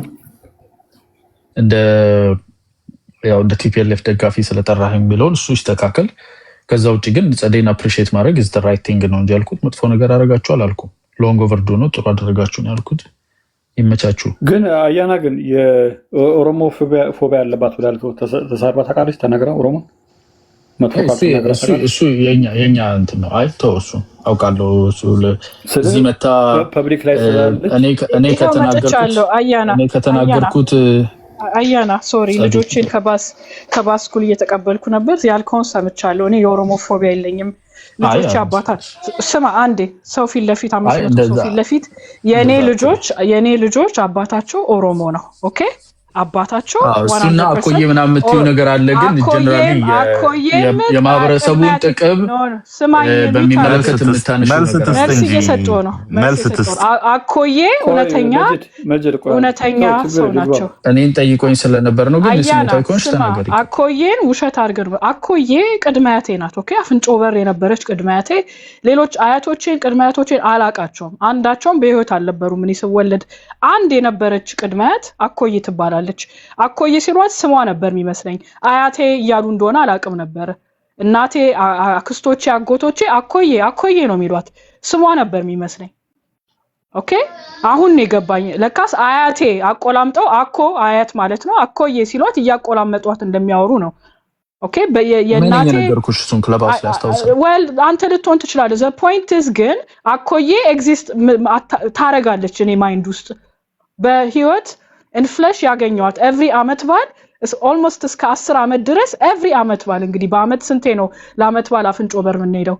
እንደ ቲፒኤልኤፍ ደጋፊ ስለጠራህ የሚለውን እሱ ይስተካከል። ከዛ ውጭ ግን ጸደይን አፕሪሺየት ማድረግ ኢዝ ዘ ራይት ቲንግ ነው እንጂ ያልኩት መጥፎ ነገር አደረጋችሁ አላልኩም። ሎንግ ኦቨርዶ ነው፣ ጥሩ አደረጋችሁ ነው ያልኩት። ይመቻችሁ። ግን አያና ግን የኦሮሞ ፎቢያ ያለባት ብላ ተሳርባ ታውቃለች። ተነግራ ኦሮሞ እሱ የኛ እንትን ነው። አይ ተው እሱ አውቃለሁ። እዚህ መታ ፐብሊክ ላይ እኔ ከተናገርኩት አያና ሶሪ ልጆችን ከባስ ስኩል እየተቀበልኩ ነበር ያልከውን ሰምቻለሁ። እኔ የኦሮሞ ፎቢያ የለኝም። ልጆች አባታት ስማ አንዴ ሰው ፊት ለፊት 500 ሰው ፊት ለፊት የኔ ልጆች አባታቸው ኦሮሞ ነው። ኦኬ አባታቸው እሱና አኮዬ ምናምን የምትይው ነገር አለ። ግን ጀነራሊ የማህበረሰቡን ጥቅም በሚመለከት መልስ እየሰጠው ነው። አኮዬ እውነተኛ ሰው ናቸው። እኔን ጠይቆኝ ስለነበር ነው። ግን ስሜታዊ ኮንሽ ተናገሪ። አኮዬን ውሸት አድርገን አኮዬ ቅድመ አያቴ ናት። ኦኬ አፍንጮ በር የነበረች ቅድመ አያቴ። ሌሎች ቅድመ አያቶቼን አላቃቸውም። አንዳቸውም በህይወት አልነበሩም። እኔ ስወለድ አንድ የነበረች ቅድመ አያት አኮዬ ትባላለች። አኮዬ ሲሏት ስሟ ነበር የሚመስለኝ። አያቴ እያሉ እንደሆነ አላቅም ነበር። እናቴ፣ አክስቶቼ፣ አጎቶቼ አኮዬ ነው የሚሏት። ስሟ ነበር የሚመስለኝ። ኦኬ አሁን ነው የገባኝ። ለካስ አያቴ አቆላምጠው አያት ማለት ነው። አኮዬ ሲሏት እያቆላመጧት እንደሚያወሩ ነው። ኦኬ የእናቴ ነገርኩሽ። እሱን ክለባስ ያስታውሳል። ዌል አንተ ልትሆን ትችላለህ። ዘ ፖይንት ኢዝ ግን አኮዬ ኤግዚስት ታረጋለች እኔ ማይንድ ውስጥ በህይወት ኢንፍሌሽ ያገኘዋት ኤቭሪ አመት በዓል ኦልሞስት እስከ 10 አመት ድረስ ኤቭሪ አመት በዓል እንግዲህ በአመት ስንቴ ነው ለአመት በዓል አፍንጮ በር የምንሄደው?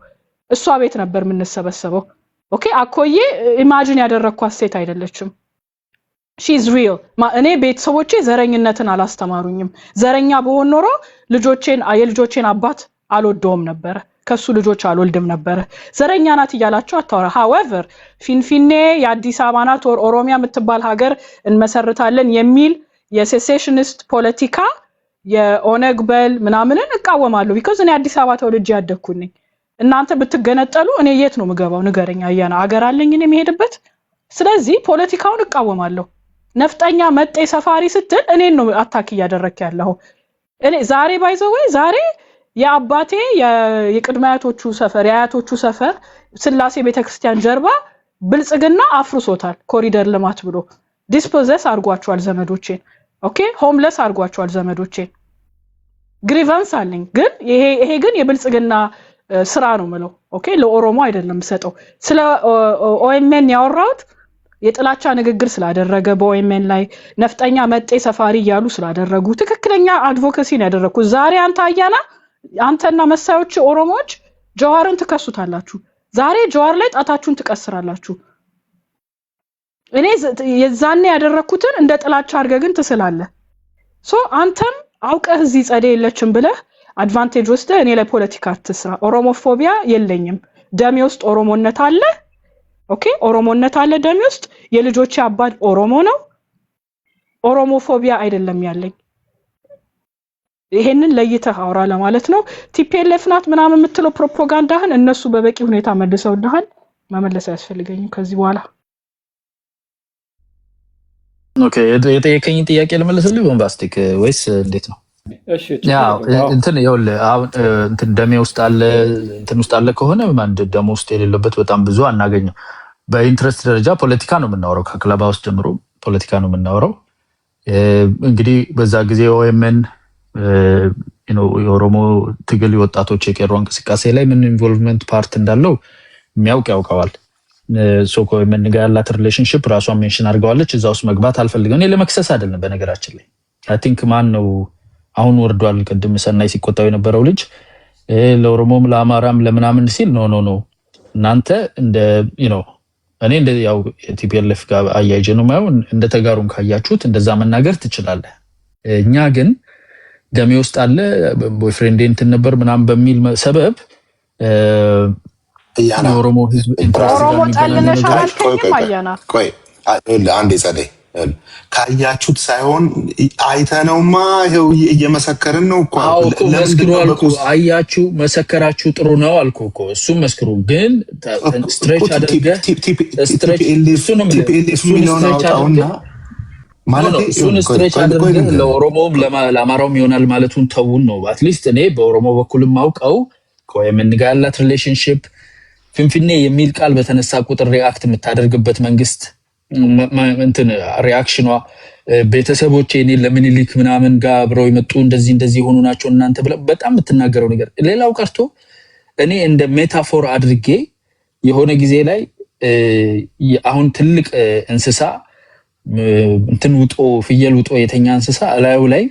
እሷ ቤት ነበር የምንሰበሰበው። ኦኬ አኮዬ ኢማጂን ያደረኳት ሴት አይደለችም። ሺዝ ሪል። እኔ ቤተሰቦቼ ዘረኝነትን አላስተማሩኝም። ዘረኛ በሆን ኖሮ የልጆቼን አባት አልወደውም ነበር። ከሱ ልጆች አልወልድም ነበር። ዘረኛ ናት እያላችሁ አታወራ። ሃዌቨር ፊንፊኔ የአዲስ አበባ ናት ኦሮሚያ የምትባል ሀገር እንመሰርታለን የሚል የሴሴሽኒስት ፖለቲካ የኦነግ በል ምናምንን እቃወማለሁ። ቢኮዝ እኔ አዲስ አበባ ተወልጄ ያደግኩኝ ነኝ። እናንተ ብትገነጠሉ እኔ የት ነው ምገባው? ንገረኝ። አያና አገር አለኝ እኔ የምሄድበት። ስለዚህ ፖለቲካውን እቃወማለሁ። ነፍጠኛ መጤ ሰፋሪ ስትል እኔን ነው አታክ እያደረክ ያለው። እኔ ዛሬ ባይዘው ዛሬ የአባቴ የቅድመ አያቶቹ ሰፈር የአያቶቹ ሰፈር ስላሴ ቤተክርስቲያን ጀርባ ብልጽግና አፍርሶታል። ኮሪደር ልማት ብሎ ዲስፖዘስ አድርጓቸዋል ዘመዶቼን። ኦኬ ሆምለስ አድርጓቸዋል ዘመዶቼን። ግሪቫንስ አለኝ። ግን ይሄ ግን የብልጽግና ስራ ነው ምለው። ኦኬ ለኦሮሞ አይደለም ሰጠው። ስለ ኦኤምኤን ያወራሁት የጥላቻ ንግግር ስላደረገ በኦኤምኤን ላይ ነፍጠኛ መጤ ሰፋሪ እያሉ ስላደረጉ ትክክለኛ አድቮኬሲን ያደረኩት። ዛሬ አንተና መሳዮች ኦሮሞዎች ጀዋርን ትከሱታላችሁ። ዛሬ ጀዋር ላይ ጣታችሁን ትቀስራላችሁ። እኔ የዛኔ ያደረኩትን እንደ ጥላቻ አድርገህ ግን ትስላለህ። አንተም አውቀህ እዚህ ጸዴ የለችም ብለህ አድቫንቴጅ ወስደህ እኔ ላይ ፖለቲካ አትስራ። ኦሮሞፎቢያ የለኝም። ደሜ ውስጥ ኦሮሞነት አለ። ኦኬ ኦሮሞነት አለ ደሜ ውስጥ። የልጆቼ አባት ኦሮሞ ነው። ኦሮሞፎቢያ አይደለም ያለኝ። ይሄንን ለይተህ አውራ ለማለት ነው። ቲፒኤልኤፍ ናት ምናምን የምትለው ፕሮፓጋንዳህን እነሱ በበቂ ሁኔታ መልሰውልሃል። መመለስ አያስፈልገኝም ከዚህ በኋላ። ኦኬ የጠየቀኝ ጥያቄ ልመልስልህ ቦምባስቲክ ወይስ እንዴት ነው? እሺ ያው እንትን ደሜ ውስጥ አለ ከሆነ ማን ደሞ ውስጥ የሌለበት በጣም ብዙ አናገኘው። በኢንትረስት ደረጃ ፖለቲካ ነው የምናወራው። ከክለባ ውስጥ ጀምሮ ፖለቲካ ነው የምናወራው። እንግዲህ በዛ ጊዜ ኦኤምኤን የኦሮሞ ትግል ወጣቶች የቄሮ እንቅስቃሴ ላይ ምን ኢንቮልቭመንት ፓርት እንዳለው የሚያውቅ ያውቀዋል። ሶኮ ኦኤምኤን ጋር ያላት ሪሌሽንሺፕ ራሷን ሜንሽን አድርገዋለች። እዛ ውስጥ መግባት አልፈልግም። እኔ ለመክሰስ አይደለም በነገራችን ላይ አይ ቲንክ ማን ነው አሁን ወርዷል። ቅድም ሰናይ ሲቆጣው የነበረው ልጅ ለኦሮሞም ለአማራም ለምናምን ሲል ኖ እናንተ እንደ እኔ እንደ ያው ቲፒኤልኤፍ ጋር አያይጀ ነው ማየው እንደ ተጋሩን ካያችሁት እንደዛ መናገር ትችላለህ። እኛ ግን ደሜ ውስጥ አለ ቦይፍሬንድ እንትን ነበር ምናምን በሚል ሰበብ የኦሮሞ ህዝብ ኦሮሞ ጠልነሽ አልከኝም። አያና ቆይ አንዴ ጸደይ ካያችሁት ሳይሆን አይተነውማ ይሄው እየመሰከርን ነው እኮ። አዎ እኮ መስክሩ አልኩ። አያችሁ መሰከራችሁ ጥሩ ነው አልኩ እኮ። እሱም መስክሩ ግን ስትሬች አድርገህ እሱን ስትሬች አድርገህ ለኦሮሞም ለአማራውም ይሆናል ማለቱን ተውን ነው። አትሊስት እኔ በኦሮሞ በኩልም አውቀው ከኦኤምኤን ጋር ያላት ሪሌሽንሺፕ ፍንፍኔ የሚል ቃል በተነሳ ቁጥር ሪአክት የምታደርግበት መንግስት እንትን ሪአክሽኗ ቤተሰቦቼ እኔ ለምኒልክ ምናምን ጋር አብረው የመጡ እንደዚህ ሆኑ ናቸው እናንተ በጣም የምትናገረው ነገር። ሌላው ቀርቶ እኔ እንደ ሜታፎር አድርጌ የሆነ ጊዜ ላይ አሁን ትልቅ እንስሳ እንትን ውጦ ፍየል ውጦ የተኛ እንስሳ ላዩ ላይ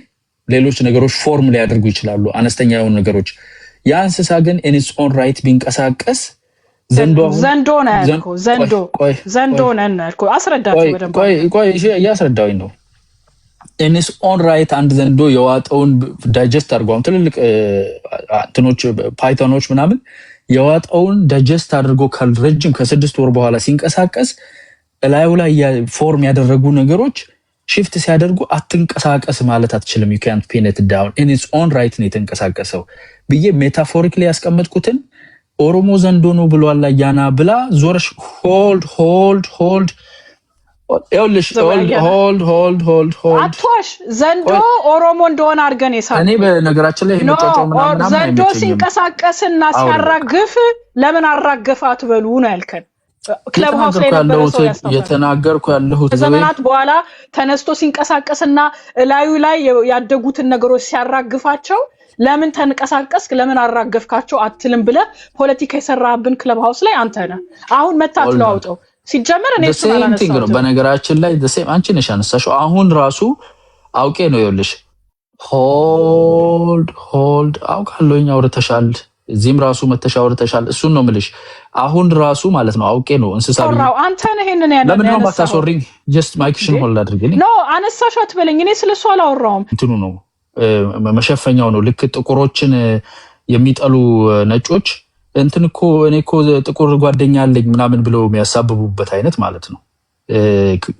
ሌሎች ነገሮች ፎርም ሊያደርጉ ይችላሉ፣ አነስተኛ የሆኑ ነገሮች። ያ እንስሳ ግን ኢን ኢትስ ኦን ራይት ቢንቀሳቀስ ዘንዶ ነው ያልኩህ። ዘንዶ ነው ያልኩህ። አስረዳችሁ በደንብ። ቆይ እያስረዳሁኝ ነው። ኢን ኢትስ ኦን ራይት አንድ ዘንዶ የዋጠውን ዳይጀስት አድርጓም ትልልቅ እንትኖች ፓይቶኖች ምናምን የዋጠውን ዳይጀስት አድርጎ ረጅም ከ6 ወር በኋላ ሲንቀሳቀስ ላዩ ላይ ፎርም ያደረጉ ነገሮች ሽፍት ሲያደርጉ አትንቀሳቀስ ማለት አትችልም። you can't pin it down in its own right ነው የተንቀሳቀሰው ብዬ ሜታፎሪክሊ ያስቀመጥኩትን ኦሮሞ ዘንዶ ነው ብሏል አያና ብላ ዞርሽ ሆልድ ይኸውልሽ ሆልድ አትዋሽ። ዘንዶ ኦሮሞ እንደሆነ አድርገን የሳልኩት እኔ በነገራችን ላይ ሄኖጫጫው ምናምን ዘንዶ ሲንቀሳቀስና ሲያራግፍ ለምን አራገፋ አትበሉ ነው ያልከን። ክለብ ሃውስ ላይ ነበር ሰው የተናገርኩ ያለሁት ዘመናት በኋላ ተነስቶ ሲንቀሳቀስና ላዩ ላይ ያደጉትን ነገሮች ሲያራግፋቸው ለምን ተንቀሳቀስክ ለምን አራገፍካቸው አትልም ብለ ፖለቲካ የሰራብን ክለብ ሃውስ ላይ አንተ ነህ። አሁን መታትለው አውጣው ሲጀመር እኔ እሱ ነው በነገራችን ላይ the አንቺ ነሽ አነሳሽው። አሁን ራሱ አውቄ ነው ይኸውልሽ ሆልድ አውቃለሁኝ አውርተሻል፣ እዚህም ራሱ መተሻወርተሻል። እሱን ነው የምልሽ። አሁን ራሱ ማለት ነው አውቄ ነው እንስሳ ቢሆን አንተ ነህ ይሄንን ያለው ለምን ነው ባታሶሪኝ? ጀስት ማይክሽን ሆልድ አድርገኝ። ኖ አነሳሻት በለኝ። እኔ ስለሱ አላወራውም። እንትኑ ነው መሸፈኛው ነው። ልክ ጥቁሮችን የሚጠሉ ነጮች እንትን እኮ እኔ እኮ ጥቁር ጓደኛ አለኝ ምናምን ብለው የሚያሳብቡበት አይነት ማለት ነው።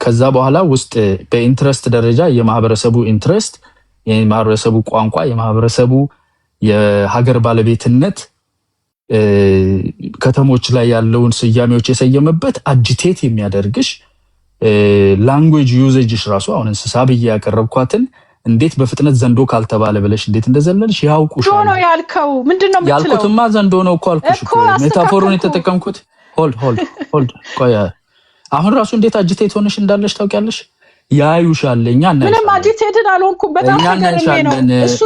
ከዛ በኋላ ውስጥ በኢንትረስት ደረጃ የማህበረሰቡ ኢንትረስት፣ የማህበረሰቡ ቋንቋ፣ የማህበረሰቡ የሀገር ባለቤትነት ከተሞች ላይ ያለውን ስያሜዎች የሰየመበት አጂቴት የሚያደርግሽ ላንጉዌጅ ዩዜጅሽ ራሱ አሁን እንስሳ ብዬ ያቀረብኳትን እንዴት በፍጥነት ዘንዶ ካልተባለ ብለሽ እንዴት እንደዘለልሽ ያውቁሻል። ዞ ነው ያልከው ምንድነው የምትለው? ያልኩትማ ዘንዶ ነው እኮ አልኩሽ እኮ ሜታፎሩን የተጠቀምኩት። ሆልድ ቆይ አሁን ራሱ እንዴት አጂቴት ሆነሽ እንዳለሽ ታውቂያለሽ? ያዩሻል። እኛ ምንም አጂቴትድ አልሆንኩም። በጣም ተገርሜ ነው እሱ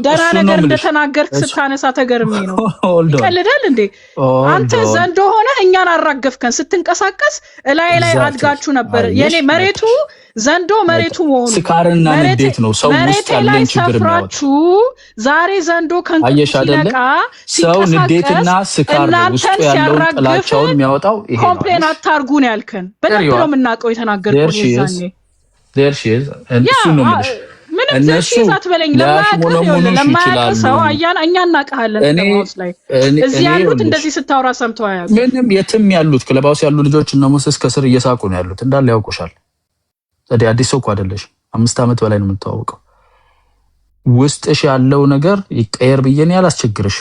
ደህና ነገር እንደተናገርክ ስታነሳ ተገርሜ ነው። ይቀልዳል እንዴ አንተ ዘንዶ ሆነ እኛን አራገፍከን። ስትንቀሳቀስ ላይ አድጋችሁ ነበር። የኔ መሬቱ ዘንዶ መሬቱ መሆኑ ስካርና ንዴት ነው ሰው ውስጥ ያለን ችግር ነው። ዛሬ ዘንዶ ከንቀሳቀስ ሰው ንዴትና ስካር ውስጥ ያለው ጥላቻውን የሚያወጣው ይሄ ነው። ኮምፕሌን አታርጉ ነው ያልከን። በደንብ ነው የምናውቀው የተናገርከው ይዛኔ there she is and እሱ ነው ማለት ምንም ዘርሽ አትበለኝ። ለማያውቅ ሰው አያና እኛ እናውቃለን። ክለባውስ ላይ እዚህ ያሉት እንደዚህ ስታወራ ሰምተው አያውቁም። ምንም የትም ያሉት ክለባውስ ያሉ ልጆች እነ ሙስስ ከስር እየሳቁ ነው ያሉት። እንዳለ ያውቁሻል። ታዲያ አዲስ ሰው እኮ አይደለሽ። 5 ዓመት በላይ ነው የምታወቀው። ውስጥሽ ያለው ነገር ይቀየር ብዬ ነው ያላስቸግርሽ።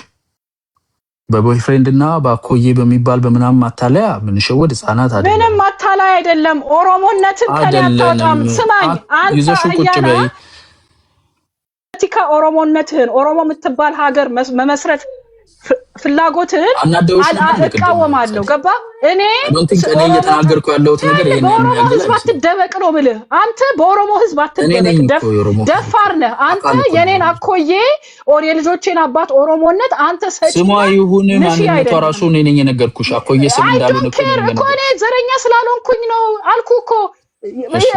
በቦይፍሬንድ እና በአኮዬ በሚባል በምናም ማታለያ ምን ሸወድ ህፃናት አይደለም። ምንም ማታለያ አይደለም። ኦሮሞነትን ከያጣጣም ስማኝ አንተ አያና ፖለቲካ ኦሮሞነትን ኦሮሞ የምትባል ሀገር መመስረት ፍላጎትን እቃወማለሁ። ገባ? እኔ እየተናገርኩ ያለሁት ነገር ይሄን ነው። በኦሮሞ ህዝብ አትደበቅ ነው የምልህ። አንተ በኦሮሞ ህዝብ አትደበቅ፣ ደፋር ነህ አንተ። የኔን አኮዬ ኦር የልጆቼን አባት ኦሮሞነት አንተ ሰጪ ስሟ ይሁን ማንነቷ ራሱ እኔ ነኝ የነገርኩሽ። አኮዬ ስም እንዳልሆነ እኮ እኔ ዘረኛ ስላልሆንኩኝ ነው አልኩህ እኮ።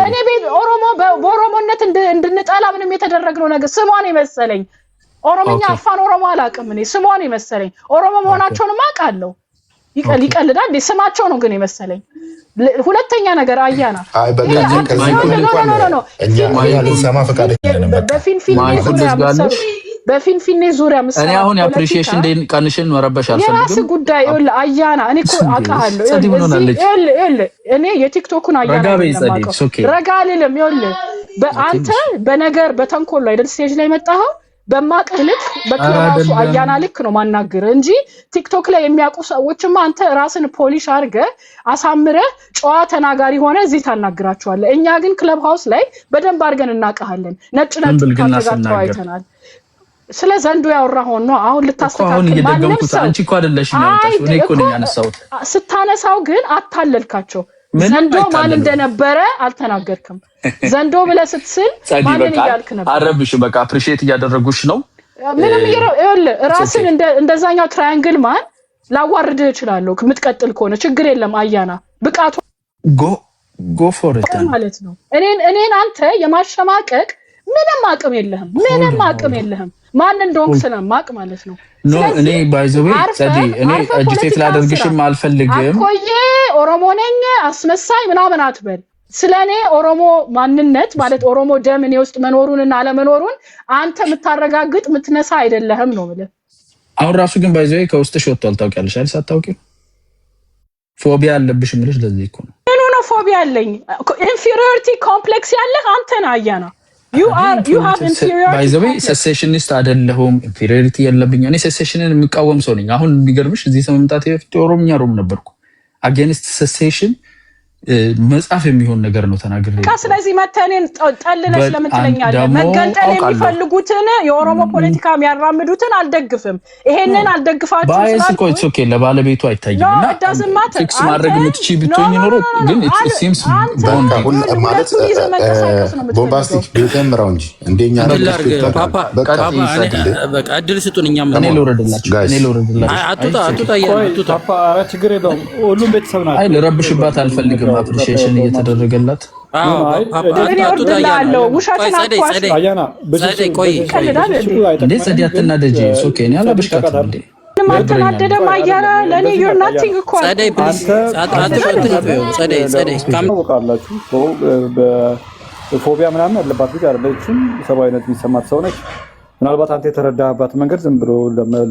እኔ ኦሮሞ በኦሮሞነት እንድንጠላ ምንም የተደረግነው ነገር ስሟን የመሰለኝ ኦሮሞኛ አፋን ኦሮሞ አላውቅም። እኔ ስሟን የመሰለኝ ኦሮሞ መሆናቸውንም አውቃለሁ። ይቀልዳል እንዴ? ስማቸው ነው ግን የመሰለኝ። ሁለተኛ ነገር አያና በፊንፊኔ ዙሪያ እኔ አሁን የአፕሪሺዬሽን ዴን ቀንሽን መረበሽ አልፈልግም። የራስ ጉዳይ ይኸውልህ አያና እኔ እኮ አውቃለሁ። እኔ የቲክቶኩን አያና ረጋ አልልም። ይኸውልህ በአንተ በነገር በተንኮል አይደል ስቴጅ ላይ መጣኸው። በማቀህ ልክ በክላሱ አያና ልክ ነው ማናገር እንጂ ቲክቶክ ላይ የሚያውቁ ሰዎችማ አንተ ራስን ፖሊሽ አድርገህ አሳምረህ ጨዋ ተናጋሪ ሆነ እዚህ ታናግራቸዋለህ። እኛ ግን ክለብ ሃውስ ላይ በደንብ አድርገን እናውቃለን። ነጭ ካተጋጥተው አይተናል። ስለ ዘንዶ ያወራው ነው አሁን ልታስተካክል ማንም ሰው አንቺ እኮ አይደለሽ ነው ያንተሽ። እኔ እኮ ነኝ ያነሳሁት። ስታነሳው ግን አታለልካቸው። ዘንዶ ማን እንደነበረ አልተናገርክም። ዘንዶ ብለህ ስትስል ማንን እያልክ ነበር? አረብሽ በቃ አፕሪሺየት እያደረጉሽ ነው። ምንም ይኸውልህ ራስን እንደዛኛው ትራያንግል ማን ላዋርድህ እችላለሁ። የምትቀጥል ከሆነ ችግር የለም። አያና ብቃቱ ጎ ፎር ኢት ማለት ነው። እኔን አንተ የማሸማቀቅ ምንም አቅም የለህም፣ ምንም አቅም የለህም። ማን እንደሆንክ ስለማቅ ማለት ነው። ኖ እኔ ባይ ዘ ዌይ ጸዲ እኔ አጂቴት ላደርግሽም አልፈልግም። አቆየ ኦሮሞ ነኝ አስመሳይ ምናምን አትበል። ስለኔ ኦሮሞ ማንነት ማለት ኦሮሞ ደም እኔ ውስጥ መኖሩንና አለመኖሩን አንተ የምታረጋግጥ የምትነሳ አይደለህም ነው ማለት። አሁን ራሱ ግን ባይ ዘ ዌይ ከውስጥሽ ወጥቷል ታውቂያለሽ አይደል? ሳታውቂው ፎቢያ አለብሽ ምልሽ ለዚህ እኮ ነው። ምን ነው ፎቢያ አለኝ? ኢንፌሪዮሪቲ ኮምፕሌክስ ያለህ አንተ ነህ አያና። you have inferiority by the way cessationist አይደለሁም። ኢንፌሪዮሪቲ የለብኝ እኔ cessationን የሚቃወም ሰው ነኝ። አሁን የሚገርምሽ እዚህ ሰመምጣት በፊት ኦሮምኛ ሮም ነበርኩ። against cessation መጽሐፍ የሚሆን ነገር ነው ተናግሬ። ስለዚህ መተኔን ጠልነሽ ለምን ትለኛለህ? መገንጠል የሚፈልጉትን የኦሮሞ ፖለቲካ የሚያራምዱትን አልደግፍም። ይሄንን አልደግፋችሁ ባይስ እኮ it's okay ለባለቤቱ አይታይምና ፊክስ ማድረግ የምትችይ ብትሆኝ ኖሮ ግን it seems ማለት ቦምባስቲክ ቢተምራው እንጂ እንደኛ በቃ እድል ስጡን። እኛም እኔ ልወረድላችሁ አቱታ ፓፓ ችግር የለውም። ሁሉም ቤተሰብ ናቸው። አይ ልረብሽባት አልፈልግም። አፕሪሺዬሽን እየተደረገላት ፎቢያ ምናምን ያለባት ልጅ አይደለችም። ሰብአዊነት የሚሰማት ሰው ነች። ምናልባት አንተ የተረዳህባት መንገድ ዝም ብሎ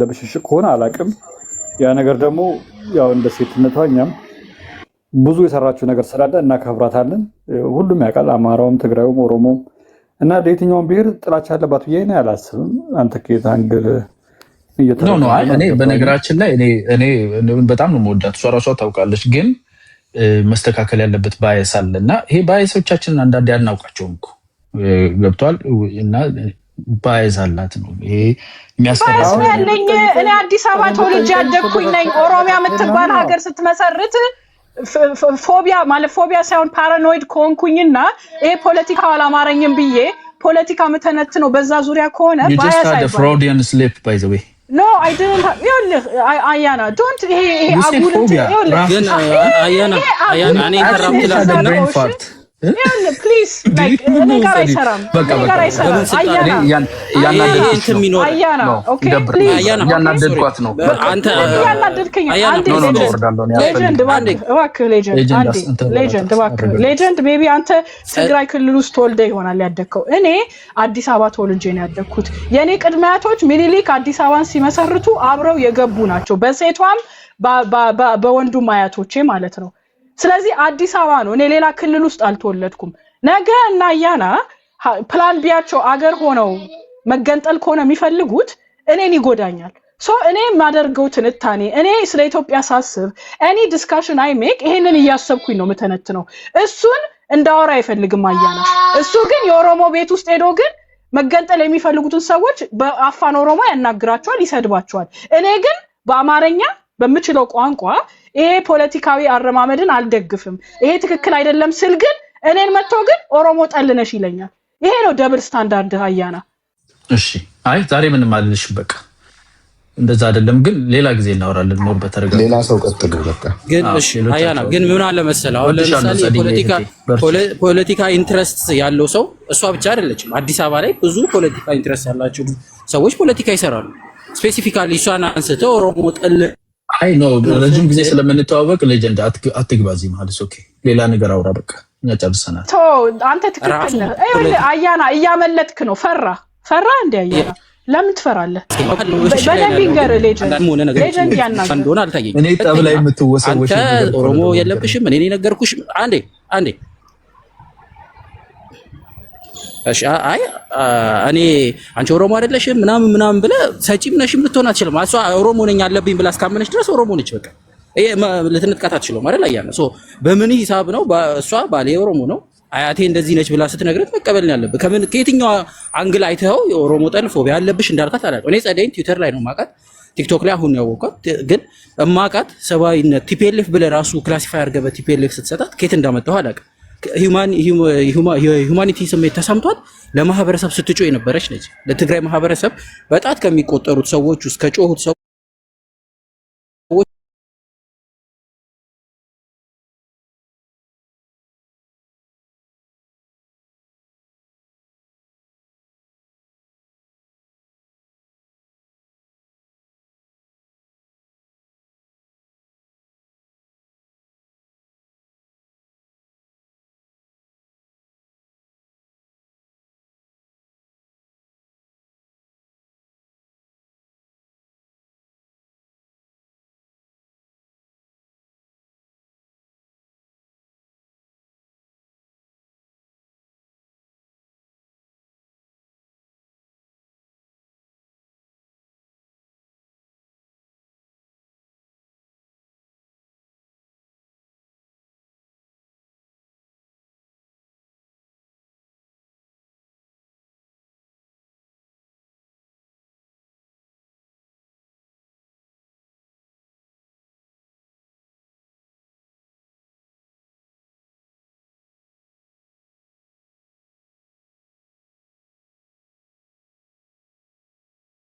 ለብሽሽቅ ከሆነ አላውቅም። ያ ነገር ደግሞ ያው እንደ ሴትነቷ እኛም ብዙ የሰራችው ነገር ስላለ እናከብራታለን። ሁሉም ያውቃል፣ አማራውም፣ ትግራዩም፣ ኦሮሞም እና ለየትኛውም ብሔር ጥላቻ አለባት ብዬ እኔ አላስብም። አንተ ከየት አንግል እኔ በነገራችን ላይ እኔ በጣም ነው የምወዳት፣ እሷ እራሷ ታውቃለች። ግን መስተካከል ያለበት ባየስ አለና ይሄ ባየሶቻችንን አንዳንዴ አናውቃቸውም እኮ ገብቷል። እና ባየስ አላት ነው ይሄ የሚያስፈራው ያለኝ። እኔ አዲስ አበባ ተወልጄ ያደግኩኝ ነኝ። ኦሮሚያ የምትባል ሀገር ስትመሰርት ፎቢያ ማለት ፎቢያ ሳይሆን ፓራኖይድ ኮንኩኝና ይሄ ፖለቲካው አላማረኝም ብዬ ፖለቲካ ምተነትነው በዛ ዙሪያ ከሆነ ባያስ አይደለም። ፍሮዲያን ስሊፕ ባይ ዘ ዌይ No, I didn't have. Ayana, don't. Hey, ግን አያና እኔ ተራምትላ please, like, እኔ ጋር አይሰራም። ያናደድኳት ነው። አንተ ሌጀንድ ሜይ ቢ አንተ ትግራይ ክልል ውስጥ ተወልደህ ይሆናል ያደግከው። እኔ አዲስ አበባ ተወልጄ ነው ያደግኩት። የኔ ቅድመ አያቶች ሚኒሊክ አዲስ አበባን ሲመሰርቱ አብረው የገቡ ናቸው፣ በሴቷም በወንዱም አያቶቼ ማለት ነው። ስለዚህ አዲስ አበባ ነው። እኔ ሌላ ክልል ውስጥ አልተወለድኩም። ነገ እና ያና ፕላን ቢያቸው አገር ሆነው መገንጠል ከሆነ የሚፈልጉት እኔን ይጎዳኛል። እኔ ማደርገው ትንታኔ እኔ ስለ ኢትዮጵያ ሳስብ እኔ ዲስካሽን አይ ሜክ ይሄንን እያሰብኩኝ ነው የምተነትነው። እሱን እንዳወራ አይፈልግም አያና። እሱ ግን የኦሮሞ ቤት ውስጥ ሄዶ ግን መገንጠል የሚፈልጉትን ሰዎች በአፋን ኦሮሞ ያናግራቸዋል፣ ይሰድባቸዋል። እኔ ግን በአማርኛ በምችለው ቋንቋ ይሄ ፖለቲካዊ አረማመድን አልደግፍም፣ ይሄ ትክክል አይደለም ስል ግን እኔን መጥቶ ግን ኦሮሞ ጠልነሽ ይለኛል። ይሄ ነው ደብል ስታንዳርድ አያና። እሺ አይ ዛሬ ምንም አልልሽ፣ በቃ እንደዛ አይደለም። ግን ሌላ ጊዜ እናወራለን። ኖር በተረጋጋ ሌላ ሰው ቀጥል። በቃ ግን እሺ አያና ግን ምን አለ መሰለህ፣ አሁን ለምሳሌ ፖለቲካ ኢንትረስት ያለው ሰው እሷ ብቻ አይደለችም። አዲስ አበባ ላይ ብዙ ፖለቲካ ኢንትረስት ያላቸው ሰዎች ፖለቲካ ይሰራሉ። ስፔሲፊካሊ እሷን አንስተው ኦሮሞ ጠል አይ ኖ ረጅም ጊዜ ስለምንተዋወቅ ሌጀንድ አትግባዚ ማለት ኦኬ። ሌላ ነገር አውራ በቃ እኛ ጨርሰናል። አንተ ትክክል ነህ። አያና እያመለጥክ ነው። ፈራ እንደ አያና ለምን ትፈራለህ? በደንብ ይንገር ሌጀንድ ያናገር እንደሆነ አልታየኝም። እኔ ጠብ ላይ የምትወሰወሽ አንተ ኦሮሞ የለብሽም እኔ ነገርኩሽ። አንዴ እሺ አይ እኔ አንቺ ኦሮሞ አይደለሽም ምናምን ብለህ ሰጪም ነሽም ልትሆን አትችልም። እሷ ኦሮሞ ነኝ አለብኝ ብላ እስካመነች ድረስ ኦሮሞ ነች። በቃ ይሄ ልትነጥቃት አትችልም አይደል? አያና በምን ሂሳብ ነው? እሷ ባሌ ኦሮሞ ነው አያቴ እንደዚህ ነች ብላ ስትነግረት መቀበል ያለብህ ከየትኛው አንግል አይተኸው የኦሮሞ ጠል ፎቢያ ያለብሽ እንዳልካት አላውቅም። እኔ ጸደይን ትዊተር ላይ ነው ማውቃት፣ ቲክቶክ ላይ አሁን ያወቃት። ግን እማውቃት ሰብአዊነት ቲፒኤልኤፍ ብለህ ራሱ ክላሲፋይ አድርገህ በቲፒኤልኤፍ ስትሰጣት ከየት እንዳመጣሁ አላውቅም። ሂውማኒቲ ስሜት ተሰምቷት ለማህበረሰብ ስትጮህ የነበረች ነች። ለትግራይ ማህበረሰብ በጣት ከሚቆጠሩት ሰዎች ውስጥ ከጮሁት ሰው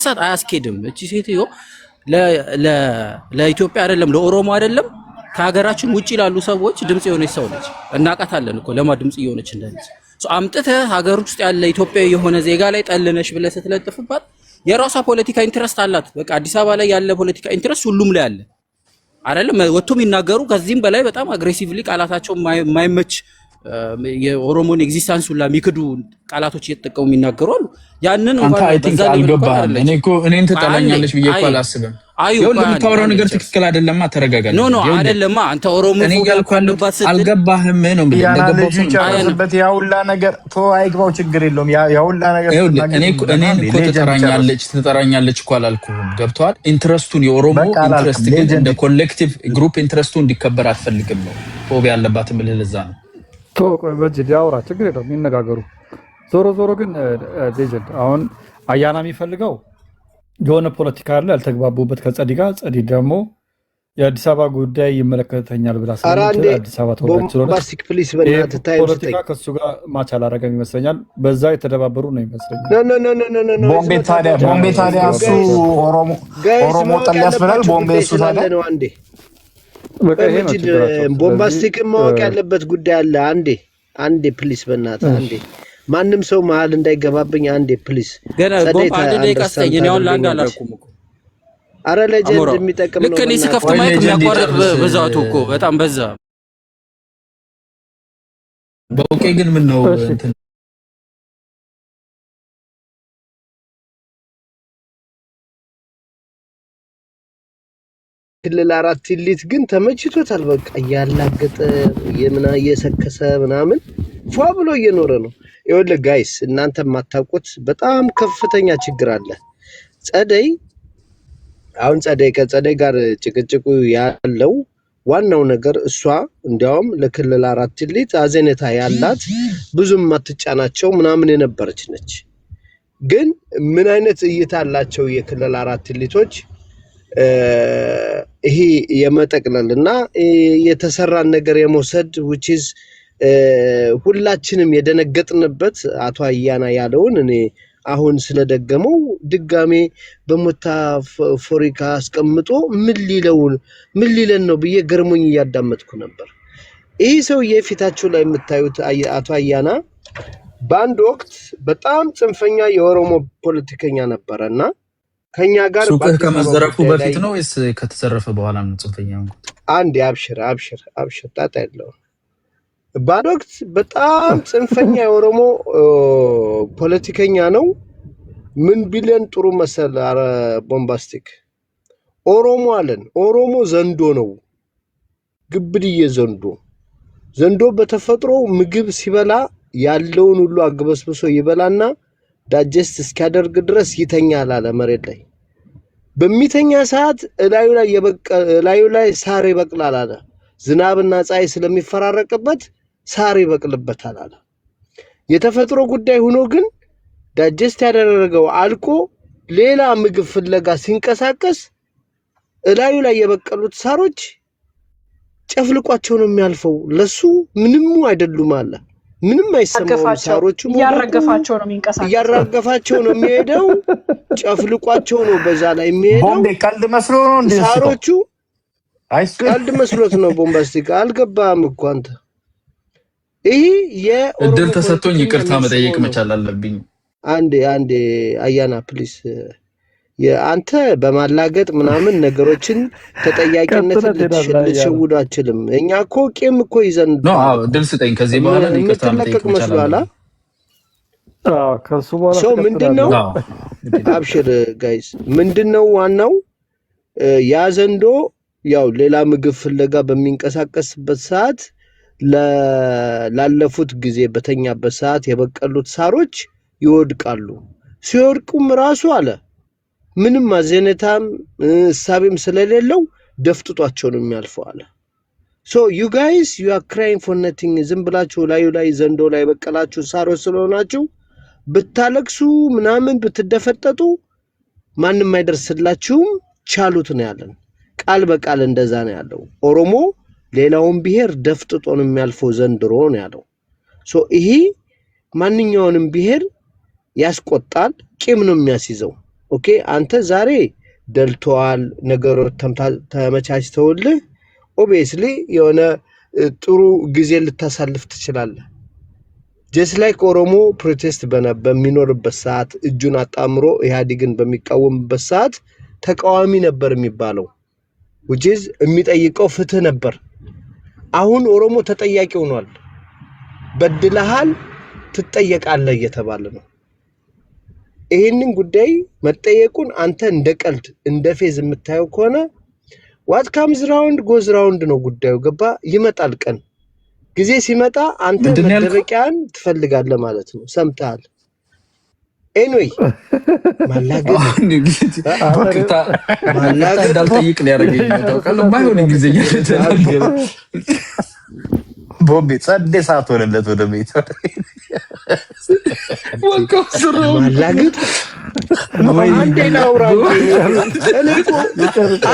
ማስነሳት አያስኬድም። እቺ ሴትዮ ለኢትዮጵያ አይደለም ለኦሮሞ አይደለም ከሀገራችን ውጪ ላሉ ሰዎች ድምጽ የሆነች ሰው ነች። እናቃታለን እኮ ለማ ድምጽ የሆነች እንደዚህ አምጥተህ ሀገር ውስጥ ያለ ኢትዮጵያዊ የሆነ ዜጋ ላይ ጠልነሽ ብለህ ስትለጥፍባት የራሷ ፖለቲካ ኢንትረስት አላት። በቃ አዲስ አበባ ላይ ያለ ፖለቲካ ኢንትረስት ሁሉም ላይ አለ አይደለም። ወጥቶም ይናገሩ ከዚህም በላይ በጣም አግሬሲቭሊ ቃላታቸው የማይመች የኦሮሞን ኤግዚስተንስ ሁላ የሚክዱ ቃላቶች እየተጠቀሙ የሚናገሩ አሉ። ያንን እንኳን አይ ቲንክ አልገባህም። እኔን ትጠላኛለች ብዬ እኮ አላስብም። ይኸውልህ የምታወራው ነገር ትክክል አይደለማ። ተረጋጋ። ኖ አይደለማ። አንተ ኦሮሞ ፎጋልኳለባት ስትል አልገባህም ነው እንዴ? ልጁ ጨረሰበት ያውላ ነገር ቶ አይግባው ችግር የለውም። ያውላ ነገር እኔን እኮ ትጠራኛለች እኮ አላልኩህም። ገብቶሃል? ኢንትረስቱን የኦሮሞ ኢንትረስት ግን እንደ ኮሌክቲቭ ግሩፕ ኢንትረስቱ እንዲከበር አትፈልግም ነው ፎብ ያለባት ምልህ ለዛ ነው። በጅ ያውራ ችግር የለውም ይነጋገሩ። ዞሮ ግን ሌጀንድ አሁን አያና የሚፈልገው የሆነ ፖለቲካ አለ ያልተግባቡበት ከጸዲ ጋር ጸዲ ደግሞ የአዲስ አበባ ጉዳይ ይመለከተኛል ብላ አዲስ አበባ ተወዳጅ ስለሆነ ፖለቲካ ከሱ ጋር ማች አላረገም ይመስለኛል። በዛ የተደባበሩ ነው ይመስለኛል። ቦምቤ ታዲያ እሱ ኦሮሞ ጠል ያስብላል። ቦምቤ እሱ ታዲያ ቦምባስቲክ ማወቅ ያለበት ጉዳይ አለ። አንዴ ፕሊስ በእናትህ አንዴ ማንም ሰው መሀል እንዳይገባብኝ አንዴ ፕሊስ። ገና ቦምባ አንድ ደቂቃ ስጠኝ። እኔ አሁን ላንድ አላልኩም እኮ። አረ ለጀንድ የሚጠቅም ነው። ልክ እኔ ስከፍት ማይክ የሚያቋርጥ ብዛቱ እኮ በጣም በዛ። በኦኬ ግን ምን ነው እንትን ክልል 4 ሊት ግን ተመችቶታል። በቃ ያላገጠ የምና እየሰከሰ ምናምን ፏ ብሎ እየኖረ ነው። ይኸውልህ ጋይስ እናንተ የማታውቁት በጣም ከፍተኛ ችግር አለ። ጸደይ ከጸደይ ጋር ጭቅጭቁ ያለው ዋናው ነገር እሷ እንዲያውም ለክልል 4 ሊት አዘኔታ ያላት ብዙም ማትጫናቸው ምናምን የነበረች ነች። ግን ምን አይነት እይታ አላቸው የክልል 4 ሊቶች ይሄ የመጠቅለልና የተሰራን ነገር የመውሰድ which is ሁላችንም የደነገጥንበት አቶ አያና ያለውን እኔ አሁን ስለደገመው ድጋሜ በሞታፎሪካ አስቀምጦ ምን ሊለን ነው ብዬ ገርሞኝ እያዳመጥኩ ነበር። ይህ ሰው የፊታችሁ ላይ የምታዩት አቶ አያና በአንድ ወቅት በጣም ጽንፈኛ የኦሮሞ ፖለቲከኛ ነበረና ከኛ ጋር ሱቅህ ከመዘረፉ በፊት ነው ወይስ ከተዘረፈ በኋላ ነው ጽንፈኛው? አንዴ አብሽር ጣጣ ያለው በአንድ ወቅት በጣም ጽንፈኛ የኦሮሞ ፖለቲከኛ ነው። ምን ቢለን ጥሩ መሰል ቦምባስቲክ ኦሮሞ አለን። ኦሮሞ ዘንዶ ነው፣ ግብድዬ ዘንዶ በተፈጥሮ ምግብ ሲበላ ያለውን ሁሉ አግበስብሶ ይበላና ዳጀስት እስኪያደርግ ድረስ ይተኛል አለ መሬት ላይ። በሚተኛ ሰዓት እላዩ ላይ ሳር ይበቅላል አለ። ዝናብና ፀሐይ ስለሚፈራረቅበት ሳር ይበቅልበታል አለ። የተፈጥሮ ጉዳይ ሆኖ ግን ዳጀስት ያደረገው አልቆ ሌላ ምግብ ፍለጋ ሲንቀሳቀስ እላዩ ላይ የበቀሉት ሳሮች ጨፍልቋቸው ነው የሚያልፈው። ለሱ ምንም አይደሉም አለ። ምንም አይሰማውም። ሳሮቹ ያረገፋቸው ነው የሚንቀሳቀሰው፣ ያረገፋቸው ነው የሚሄደው። ጨፍልቋቸው ነው በዛ ላይ የሚሄደው። ቦምቤ ቀልድ መስሎ ነው እንዴ? ሳሮቹ ቀልድ መስሎት ነው። ቦምባስቲክ አልገባም እኮ አንተ። ይሄ እድል ተሰጥቶኝ ይቅርታ መጠየቅ መቻል አለብኝ። አንዴ አያና ፕሊስ። አንተ በማላገጥ ምናምን ነገሮችን ተጠያቂነትን ልትሸውዱ አችልም። እኛ እኮ ቄም እኮ ይዘን ነው። እድል ስጠኝ። ከዚህ በኋላ ይቅርታ መጠየቅ መቻል አለብኝ። ከሱ በኋላ ሰው ምንድነው? አብሽር ጋይስ፣ ምንድነው ዋናው ያ ዘንዶ ያው ሌላ ምግብ ፍለጋ በሚንቀሳቀስበት ሰዓት ላለፉት ጊዜ በተኛበት ሰዓት የበቀሉት ሳሮች ይወድቃሉ። ሲወድቁም ራሱ አለ ምንም ማዘነታም ሳቢም ስለሌለው ደፍጥጧቸው ነው የሚያልፈው አለ። ሶ you guys you are crying for nothing። ዝም ብላችሁ ላይ ዘንዶ ላይ በቀላችሁ ሳሮች ስለሆናችሁ ብታለቅሱ ምናምን ብትደፈጠጡ ማንም አይደርስላችሁም። ቻሉት ነው ያለን። ቃል በቃል እንደዛ ነው ያለው። ኦሮሞ ሌላውን ብሔር ደፍጥጦ ነው የሚያልፈው ዘንድሮ ነው ያለው። ሶ ይሄ ማንኛውንም ብሔር ያስቆጣል፣ ቂም ነው የሚያስይዘው። ኦኬ አንተ ዛሬ ደልቷል ነገሮች ተመቻችተውልህ ኦብቪየስሊ የሆነ ጥሩ ጊዜ ልታሳልፍ ትችላለህ ጀስት ላይክ ኦሮሞ ፕሮቴስት በሚኖርበት ሰዓት እጁን አጣምሮ ኢህአዴግን በሚቃወምበት ሰዓት ተቃዋሚ ነበር የሚባለው which is የሚጠይቀው ፍትህ ነበር አሁን ኦሮሞ ተጠያቂ ሆኗል በድለሃል ትጠየቃለህ እየተባለ ነው ይሄንን ጉዳይ መጠየቁን አንተ እንደቀልድ እንደፌዝ የምታየው ከሆነ what comes round goes round ነው ጉዳዩ ገባ ይመጣል ቀን ጊዜ ሲመጣ አንተ መደበቂያን ትፈልጋለህ ማለት ነው ሰምታል anyway ማላገጥ እንዳልጠይቅ ሊያደርገኝ ነው ታውቃለህ ባይሆን ጊዜ እየተናገረ ቦምቤ ጸዴ ሰዓት ሆነለት ወደ ቤት ማላገጥ አንዴ ላውራ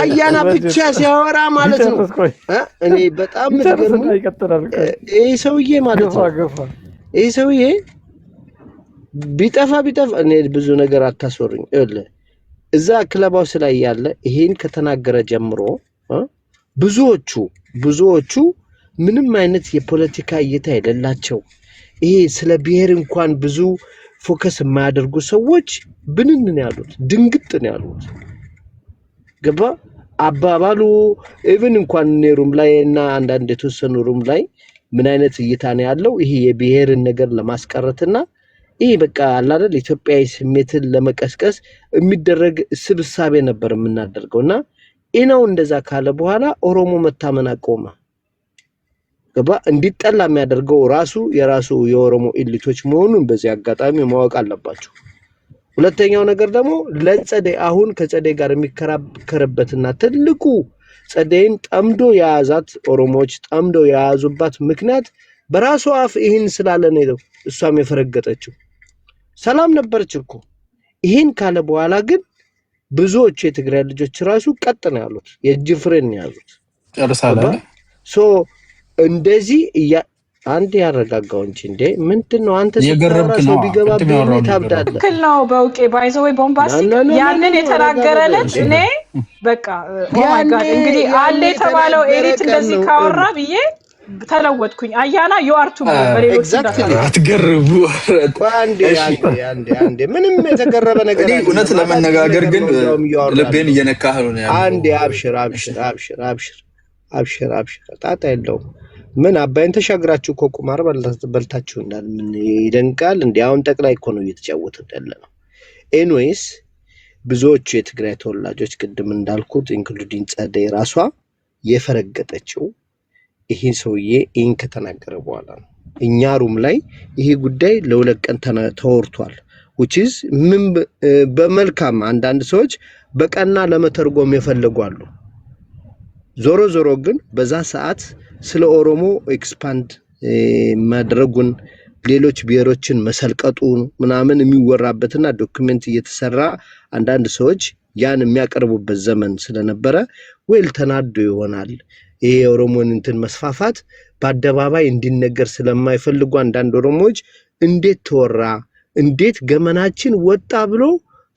አያና ብቻ ሲያወራ ማለት ነው እኔ በጣም ምትገርም ይሄ ሰውዬ ማለት ነው ይሄ ሰውዬ ቢጠፋ እኔ ብዙ ነገር አታስወሩኝ እዛ ክለባውስ ላይ ያለ ይሄን ከተናገረ ጀምሮ ብዙዎቹ ምንም አይነት የፖለቲካ እይታ የሌላቸው ይሄ ስለ ብሔር እንኳን ብዙ ፎከስ የማያደርጉ ሰዎች ብንን ያሉት ድንግጥ ነው ያሉት ገባ አባባሉ ኢቭን እንኳን ሩም ላይ እና አንዳንድ የተወሰኑ ሩም ላይ ምን አይነት እይታ ነው ያለው ይሄ የብሔርን ነገር ለማስቀረትና ይሄ በቃ አላደል ኢትዮጵያዊ ስሜትን ለመቀስቀስ የሚደረግ ስብሳቤ ነበር የምናደርገውና ኢናው እንደዛ ካለ በኋላ ኦሮሞ መታመን አቆመ ገባ እንዲጠላ የሚያደርገው የራሱ የኦሮሞ ኢሊቶች መሆኑን በዚህ አጋጣሚ ማወቅ አለባችሁ ሁለተኛው ነገር ደግሞ ለጸደይ አሁን ከጸደይ ጋር የሚከራከርበትና ትልቁ ጸደይን ጠምዶ ያዛት ኦሮሞዎች ጠምዶ ያዙባት ምክንያት በራሱ አፍ ይሄን ስላለ ነው እሷም የፈረገጠችው ሰላም ነበርች እኮ ይሄን ካለ በኋላ ግን ብዙዎች የትግራይ ልጆች ራሱ ቀጥ ነው ያሉት የጅፍሬን ያዙት ጨርሳለ ሶ እንደዚህ አንድ ያረጋጋው እንጂ ምንድነው አንተ የገረብክ ነው ቢገባ ታብዳለህ ክልናው በውቄ ባይዘው ቦምባስቲክ ያንን የተናገረለች እኔ በቃ ኦ ማይ ጋድ እንግዲህ አለ ተባለው ኤሪት እንደዚህ ካወራ ብዬ ተለወጥኩኝ አያና ዩአርቱ በሌሎች አትገርቡ አንዴ ምንም የተገረበ ነገር እኔ እውነት ለመነጋገር ግን ልቤን እየነካህ ነው አንዴ አብሽር ጣጣ የለውም ምን አባይን ተሻግራችሁ እኮ ቁማር በልታችሁ እንዳል ምን ይደንቃል እንዴ አሁን ጠቅላይ እኮ ነው እየተጫወተ ያለው ኤኒዌይስ ብዙዎቹ የትግራይ ተወላጆች ቅድም እንዳልኩት ኢንክሉዲንግ ጸደይ ራሷ የፈረገጠችው ይሄ ሰውዬ ኢን ከተናገረ በኋላ ነው እኛ ሩም ላይ ይሄ ጉዳይ ለሁለት ቀን ተወርቷል which is ምን በመልካም አንዳንድ ሰዎች በቀና ለመተርጎም ይፈልጋሉ ዞሮ ግን በዛ ሰዓት ስለ ኦሮሞ ኤክስፓንድ ማድረጉን ሌሎች ብሔሮችን መሰልቀጡን ምናምን የሚወራበትና ዶክመንት እየተሰራ አንዳንድ ሰዎች ያን የሚያቀርቡበት ዘመን ስለነበረ ወይል ተናዶ ይሆናል ይሄ ኦሮሞን እንትን መስፋፋት በአደባባይ እንዲነገር ስለማይፈልጉ አንዳንድ ኦሮሞዎች እንዴት ተወራ እንዴት ገመናችን ወጣ ብሎ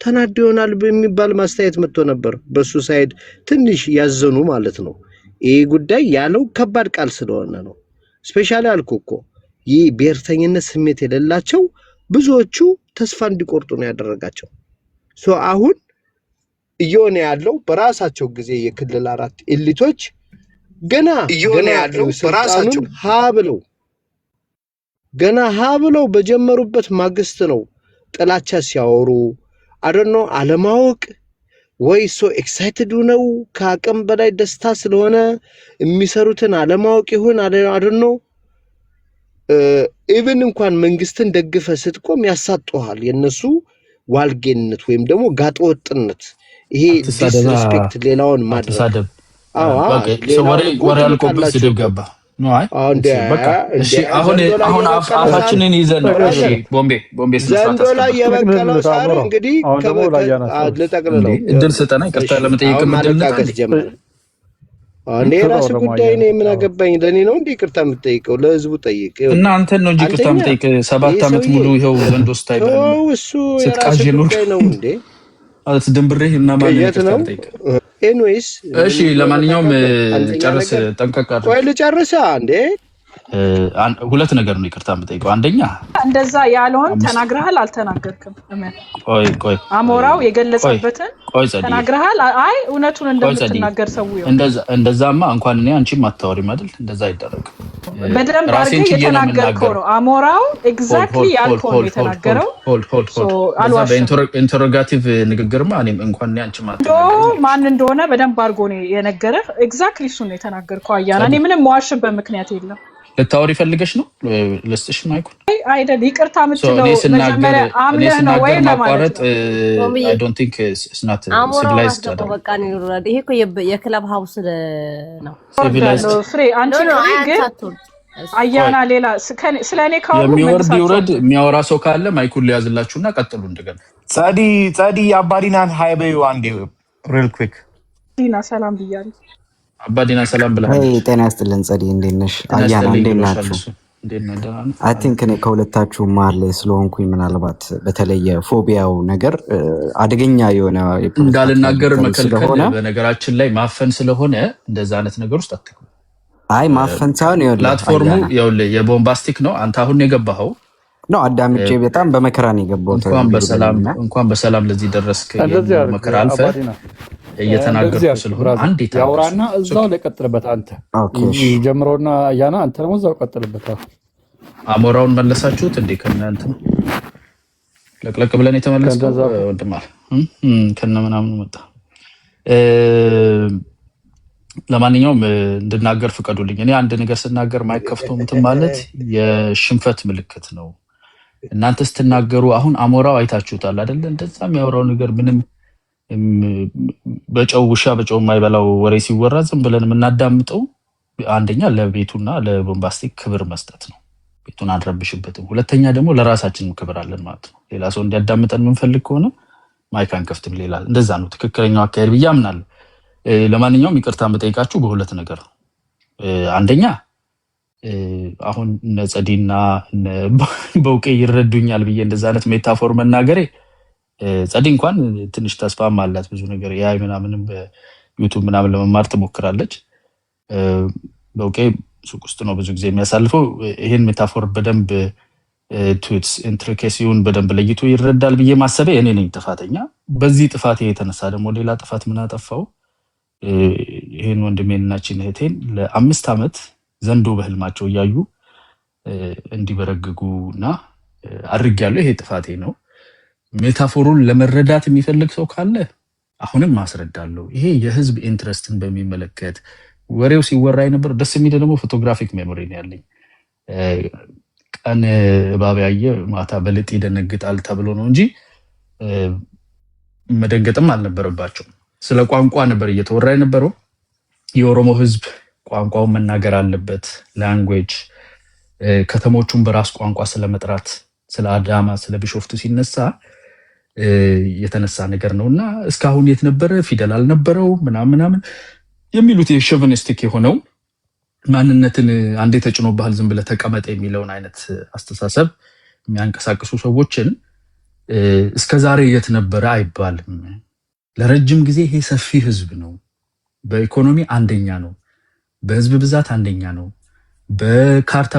ተናዶ ይሆናል በሚባል ማስተያየት መጥቶ ነበር በሱ ሳይድ ትንሽ ያዘኑ ማለት ነው ይሄ ጉዳይ ያለው ከባድ ቃል ስለሆነ ነው ስፔሻሊ አልኩኮ ይሄ ብሔርተኝነት ስሜት የሌላቸው ብዙዎቹ ተስፋ እንዲቆርጡ ነው ያደረጋቸው ሶ አሁን እየሆነ ያለው በራሳቸው ጊዜ የክልል አራት ኢሊቶች ገና ያለው በራሳቸው ሀብለው በጀመሩበት ማግስት ነው ጥላቻ ሲያወሩ አደኖ አለማወቅ ወይ ሶ ኤክሳይትድ ነው ከአቅም በላይ ደስታ ስለሆነ የሚሰሩትን አለማወቅ ይሁን አደኖ ኢቭን እንኳን መንግስትን ደግፈ ስትቆም ያሳጣዋል የነሱ ዋልጌነት ወይም ደግሞ ጋጠወጥነት ይሄ ዲስሪስፔክት ሌላውን ማድረግ ወሬ አልቆብህ ስድብ ገባ እሺ አሁን አፋችንን ይዘን ቦምቤ ዘንዶ ላይ የበቀለው ሳር እንግዲህ ለጠቅልለው እድል ስጠና ይቅርታ ለመጠየቅ ምንድነው ጀመረ እኔ ራስ ጉዳይ ነው ምን አገባኝ ለኔ ነው እንዴ ይቅርታ የምጠይቀው ለህዝቡ ጠይቅ እና አንተን ነው እንጂ ይቅርታ የምጠይቅ 7 አመት ሙሉ ይሄው ዘንዶ ስታይ እሱ የራስ ጉዳይ ነው እንዴ ድንብሬ እና ማን የት ነው? ኤንዌይስ እሺ፣ ለማንኛውም ጨርስ፣ ጠንቀቅ አድርግ። ቆይ ልጨርስ እንዴ። ሁለት ነገር ነው ይቅርታ የምጠይቀው። አንደኛ እንደዛ ያለውን ተናግረሃል አልተናገርክም? ቆይ አሞራው የገለጸበትን ተናግረሃል? አይ እውነቱን እንደምትናገር ሰው ይሁን። እንደዛማ እንኳን እኔ አንቺም አታወሪም አይደል? እንደዛ አይደረግም። በደንብ አድርገህ የተናገርከው ነው። አሞራው ኤግዛክትሊ ያልከው ነው የተናገረው። በኢንተሮጋቲቭ ንግግርማ እኔም እንኳን እኔ አንቺም አታወሪም። ማን እንደሆነ በደንብ አድርጎ ነው የነገረህ። ኤግዛክትሊ እሱ ነው የተናገርከው። አያና እኔ ምንም ዋሽበት ምክንያት የለም። ልታወሪ ፈልገሽ ነው? ልስጥሽ ማይኩን? አይደል ይቅርታ የምትለው መጀመሪያ አምነህ ነው ወይ ለማለት I don't think it's not civilized አይደል? በቃ ነው ይወራል። ይሄ እኮ የክለብ ሃውስ ነው። civilized ፍሬ አንቺ ግን አያና ሌላ ስለኔ ካወሩ የሚወርድ ይውረድ። የሚያወራ ሰው ካለ ማይኩን ሊያዝላችሁና ቀጥሉ። እንደገና ጸዲ አባዲናን ሃይ በዩ አንዴ ሪል ኩዊክ ዲና ሰላም ብያለሁ። አባዲና ሰላም ብለሃል። ጤና ይስጥልን ጸዲ፣ እንዴት ነሽ? አያና እንዴት ናችሁ? አይ ቲንክ እኔ ከሁለታችሁ መሀል ላይ ስለሆንኩኝ ምናልባት በተለየ ፎቢያው ነገር አደገኛ የሆነ እንዳልናገር መከልከል በነገራችን ላይ ማፈን ስለሆነ እንደዛ አይነት ነገር ውስጥ አትኩ። አይ ማፈን ሳይሆን ፕላትፎርሙ የቦምባስቲክ ነው። አንተ አሁን የገባኸው ነው አዳምጬ በጣም በመከራ ነው የገባሁት። እንኳን በሰላም ለዚህ ደረስክ። መከራ አልፈህ እየተናገርኩ ስለሆነ አንዴ ያውራና እዛው ላይ ቀጥልበት። አንተ ጀምሮና ያና አንተ ደግሞ እዛው ቀጥልበት። አሞራውን መለሳችሁት እንዴ? ከእናንተ ለቅለቅ ብለን የተመለስከው ወንድማ ከነ ምናምን መጣ። ለማንኛውም እንድናገር ፍቀዱልኝ። እኔ አንድ ነገር ስናገር ማይከፍተው እንትን ማለት የሽንፈት ምልክት ነው። እናንተ ስትናገሩ አሁን አሞራው አይታችሁታል አይደል? እንደዛ የሚያወራው ነገር ምንም በጨው ውሻ በጨው የማይበላው ወሬ ሲወራ ዝም ብለን የምናዳምጠው አንደኛ ለቤቱና ለቦምባስቲክ ክብር መስጠት ነው። ቤቱን አንረብሽበትም። ሁለተኛ ደግሞ ለራሳችን ክብር አለን ማለት ነው። ሌላ ሰው እንዲያዳምጠን የምንፈልግ ከሆነ ማይክ አንከፍትም። ሌላ እንደዛ ነው ትክክለኛው አካሄድ ብዬ አምናለሁ። ለማንኛውም ይቅርታ የምጠይቃችሁ በሁለት ነገር ነው። አንደኛ አሁን እነ ጸዲና እነ በውቄ ይረዱኛል ብዬ እንደዛ አይነት ሜታፎር መናገሬ ጸዲ እንኳን ትንሽ ተስፋም አላት ብዙ ነገር ያይ ምናምንም በዩቲዩብ ምናምን ለመማር ትሞክራለች። በውቄ ሱቅ ውስጥ ነው ብዙ ጊዜ የሚያሳልፈው። ይሄን ሜታፎር በደንብ ቱትስ ኢንትሪኬሲውን በደንብ ለይቶ ይረዳል ብዬ ማሰቤ እኔ ነኝ ጥፋተኛ። በዚህ ጥፋቴ የተነሳ ደግሞ ሌላ ጥፋት ምን አጠፋው? ይሄን ወንድሜንና እህቴን ለ5 ዓመት ዘንዶ በህልማቸው እያዩ እንዲበረግጉና አድርጌያለሁ። ይሄ ጥፋቴ ነው። ሜታፎሩን ለመረዳት የሚፈልግ ሰው ካለ አሁንም ማስረዳለሁ። ይሄ የህዝብ ኢንትረስትን በሚመለከት ወሬው ሲወራ የነበረ ደስ የሚል ደግሞ ፎቶግራፊክ ሜሞሪ ነው ያለኝ። ቀን እባብ ያየ ማታ በልጥ ይደነግጣል ተብሎ ነው እንጂ መደንገጥም አልነበረባቸውም። ስለ ቋንቋ ነበር እየተወራ የነበረው። የኦሮሞ ህዝብ ቋንቋውን መናገር አለበት፣ ላንጉዌጅ። ከተሞቹን በራስ ቋንቋ ስለመጥራት ስለ አዳማ ስለ ቢሾፍቱ ሲነሳ የተነሳ ነገር ነውና እስካሁን የት ነበረ? ፊደል አልነበረው ምናምን የሚሉት የሾቪኒስቲክ የሆነው ማንነትን አንዴ ተጭኖብሃል ዝም ብለህ ተቀመጥ የሚለውን አይነት አስተሳሰብ የሚያንቀሳቅሱ ሰዎችን እስከዛሬ የት ነበረ አይባልም። ለረጅም ጊዜ ይሄ ሰፊ ህዝብ ነው። በኢኮኖሚ አንደኛ ነው፣ በህዝብ ብዛት አንደኛ ነው፣ በካርታ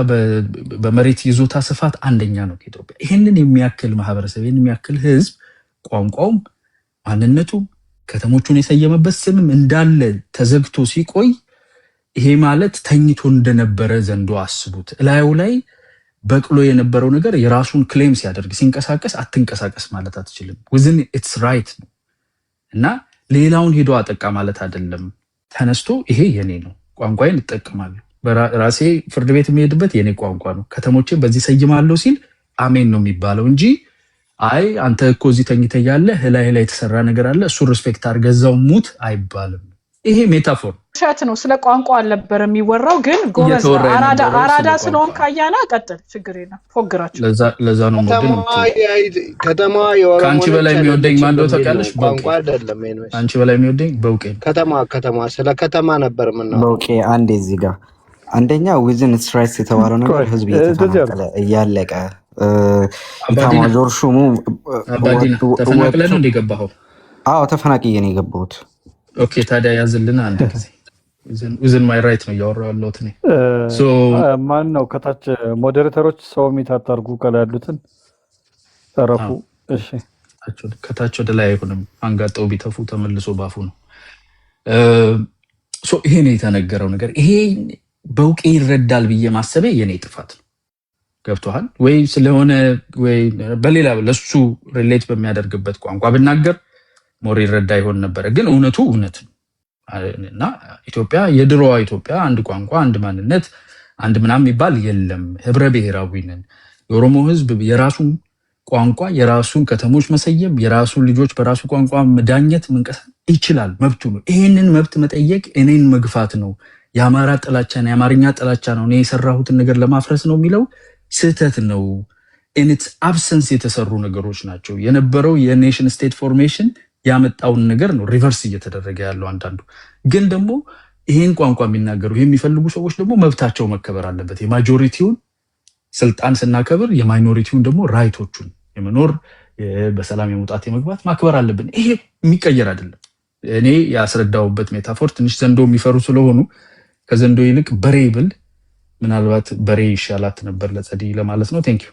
በመሬት ይዞታ ስፋት አንደኛ ነው ከኢትዮጵያ። ይሄንን የሚያክል ማህበረሰብ ይሄንን የሚያክል ህዝብ ቋንቋውም ማንነቱም ከተሞቹን የሰየመበት ስምም እንዳለ ተዘግቶ ሲቆይ ይሄ ማለት ተኝቶ እንደነበረ ዘንዶ አስቡት። እላዩ ላይ በቅሎ የነበረው ነገር የራሱን ክሌም ሲያደርግ ሲንቀሳቀስ አትንቀሳቀስ ማለት አትችልም። within its right ነው እና ሌላውን ሄዶ አጠቃ ማለት አይደለም። ተነስቶ ይሄ የኔ ነው ቋንቋዬን እጠቀማለሁ፣ ራሴ ፍርድ ቤት የሚሄድበት የኔ ቋንቋ ነው፣ ከተሞችን በዚህ ሰይማለሁ ሲል አሜን ነው የሚባለው እንጂ አይ አንተ እኮ እዚህ ተኝተህ ያለህ ላይ የተሰራ ነገር አለ እሱ ሪስፔክት አድርገህ እዛው ሙት አይባልም። ይሄ ሜታፎር ሸት ነው። ስለ ቋንቋ አልነበረ የሚወራው። ግን ጎበዝ አራዳ ስለሆን ካያና ቀጥል፣ ችግር የለም ፎግራችሁ። ለዛ ነው ከተማ የኦሮሞ ከአንቺ በላይ የሚወደኝ ማን እንደው ታውቂያለሽ? ቋንቋ አይደለም። አንቺ በላይ የሚወደኝ በውቄ ከተማ ስለ ከተማ ነበር ምናምን። በውቄ አንዴ እዚህ ጋር አንደኛ ዊዝን ስትራይስ የተባለው ነገር ህዝብ እየተፈናቀለ እያለቀ ኢታማዦር ሹሙ ተፈናቅለ ነው እንደገባው አዎ ተፈናቅዬ ነው የገባሁት። ኦኬ ታዲያ ያዝልና አንድ ጊዜ within my right ነው እያወራሁ ያለሁት እኔ። ማን ነው ከታች ሞዴሬተሮች ሰው የሚታታርጉ ከላይ ያሉትን ተረፉ። እሺ ከታች ወደ ላይ አይሆንም። አንጋጠው ቢተፉ ተመልሶ ባፉ ነው። ይሄ ነው የተነገረው ነገር። ይሄ በውቄ ይረዳል ብዬ ማሰቤ የኔ ጥፋት ነው። ገብቶሃል ወይ? ስለሆነ ወይ በሌላ ለሱ ሪሌት በሚያደርግበት ቋንቋ ብናገር ሞር ይረዳ ይሆን ነበረ። ግን እውነቱ እውነት ነው እና ኢትዮጵያ የድሮዋ ኢትዮጵያ አንድ ቋንቋ፣ አንድ ማንነት፣ አንድ ምናምን የሚባል የለም። ህብረ ብሔራዊ ነን። የኦሮሞ ህዝብ የራሱን ቋንቋ፣ የራሱን ከተሞች መሰየም፣ የራሱን ልጆች በራሱ ቋንቋ መዳኘት መንቀሳቀስ ይችላል፣ መብቱ ነው። ይህንን መብት መጠየቅ እኔን መግፋት ነው። የአማራ ጥላቻን የአማርኛ ጥላቻ ነው እኔ የሰራሁትን ነገር ለማፍረስ ነው የሚለው ስህተት ነው። ኢንስ አብሰንስ የተሰሩ ነገሮች ናቸው። የነበረው የኔሽን ስቴት ፎርሜሽን ያመጣውን ነገር ነው ሪቨርስ እየተደረገ ያለው። አንዳንዱ ግን ደግሞ ይህን ቋንቋ የሚናገሩ የሚፈልጉ ሰዎች ደግሞ መብታቸው መከበር አለበት። የማጆሪቲውን ስልጣን ስናከብር የማይኖሪቲውን ደግሞ ራይቶቹን የመኖር በሰላም የመውጣት የመግባት ማክበር አለብን። ይሄ የሚቀየር አይደለም። እኔ ያስረዳውበት ሜታፎር ትንሽ ዘንዶ የሚፈሩ ስለሆኑ ከዘንዶ ይልቅ በሬ ብል ምናልባት በሬ ይሻላት ነበር ለጸዲ ለማለት ነው። ቴንክ ዩ